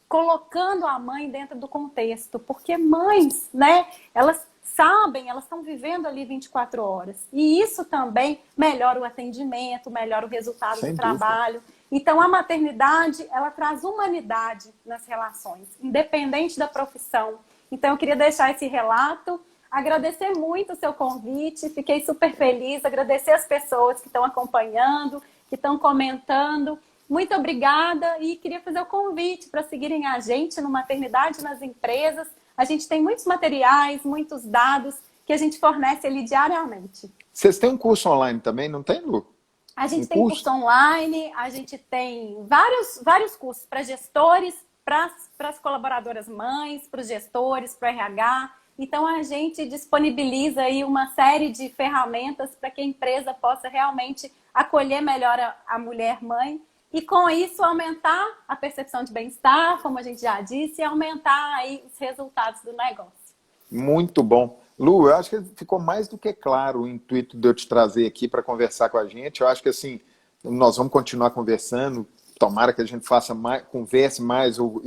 colocando a mãe dentro do contexto, porque mães, né, elas sabem, elas estão vivendo ali 24 horas. E isso também melhora o atendimento, melhora o resultado do trabalho. Então, a maternidade, ela traz humanidade nas relações, independente da profissão. Então, eu queria deixar esse relato, agradecer muito o seu convite, fiquei super feliz, agradecer as pessoas que estão acompanhando, que estão comentando. Muito obrigada e queria fazer o convite para seguirem a gente no Maternidade nas Empresas. A gente tem muitos materiais, muitos dados que a gente fornece ali diariamente. Vocês têm um curso online também, não tem, Lu? A gente tem curso online, a gente tem vários cursos para gestores, para as colaboradoras mães, para os gestores, para o RH. Então, a gente disponibiliza aí uma série de ferramentas para que a empresa possa realmente acolher melhor a mulher mãe e, com isso, aumentar a percepção de bem-estar, como a gente já disse, e aumentar aí os resultados do negócio. Muito bom. Lu, eu acho que ficou mais do que claro o intuito de eu te trazer aqui para conversar com a gente. Eu acho que assim, nós vamos continuar conversando. Tomara que a gente faça mais, converse mais ou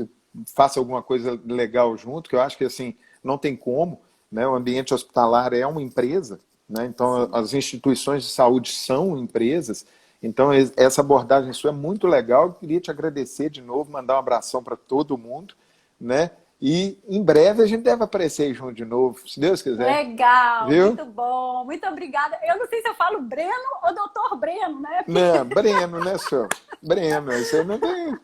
faça alguma coisa legal junto, que eu acho que assim, não tem como, né? O ambiente hospitalar é uma empresa, né? Então as instituições de saúde são empresas. Então essa abordagem sua é muito legal. Eu queria te agradecer de novo, mandar um abração para todo mundo, né? E em breve a gente deve aparecer junto de novo, se Deus quiser. Legal, viu? Muito bom, muito obrigada. Eu não sei se eu falo Breno ou doutor Breno, né? Não, Breno, né, senhor? Breno, isso aí não tem...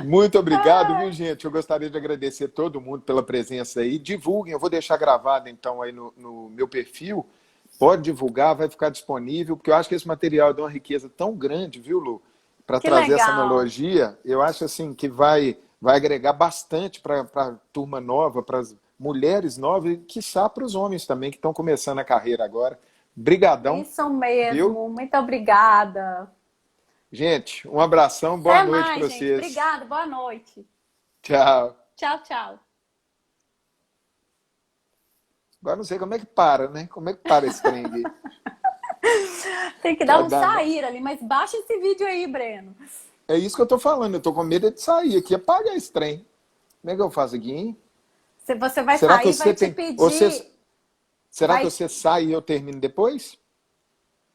muito obrigado, viu, gente? Eu gostaria de agradecer todo mundo pela presença aí. Divulguem, eu vou deixar gravado então aí no meu perfil. Pode divulgar, vai ficar disponível, porque eu acho que esse material é de uma riqueza tão grande, viu, Lu? Para trazer essa analogia, eu acho assim que vai agregar bastante para a turma nova, para as mulheres novas e, quiçá, para os homens também que estão começando a carreira agora. Brigadão. Isso mesmo, viu? Muito obrigada. Gente, um abração, boa Até noite para mais, gente. vocês. Obrigada, boa noite. Tchau. Tchau, tchau. Agora não sei como é que para, né? Como é que para esse trem aqui? Tem que dar Tá um dando. sair ali, mas baixa esse vídeo aí, Breno. É isso que eu tô falando, eu tô com medo de sair aqui, apagar esse trem. Como é que eu faço aqui, hein? Se você vai Será sair, que você vai te tem... pedir. Será vai- que você sai e eu termino depois?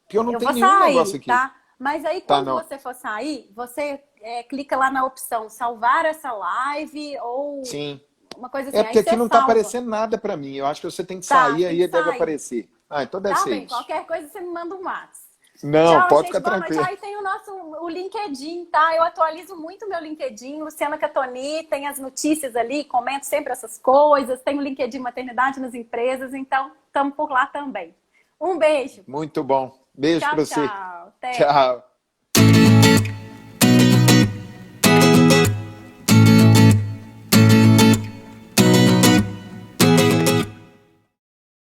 Porque eu não Eu tenho vou nenhum negócio sair, aqui. tá? Mas aí, Tá, quando não. você for sair, você clica lá na opção salvar essa live ou Sim. uma coisa assim. É Aí porque aqui você não tá salva. aparecendo nada para mim. Eu acho que você tem que Tá, sair, tem aí que deve sair. aparecer. Ah, então deve Tá ser bem, isso. qualquer coisa você me manda um WhatsApp. Não, Tchau, pode gente. ficar Boa noite. tranquilo. Aí tem o LinkedIn, tá? Eu atualizo muito meu LinkedIn. Luciana Catoni, tem as notícias ali, comento sempre essas coisas. Tem o LinkedIn Maternidade nas Empresas, então estamos por lá também. Um beijo. Muito bom. Beijo Tchau, para você. tchau. Até. Tchau.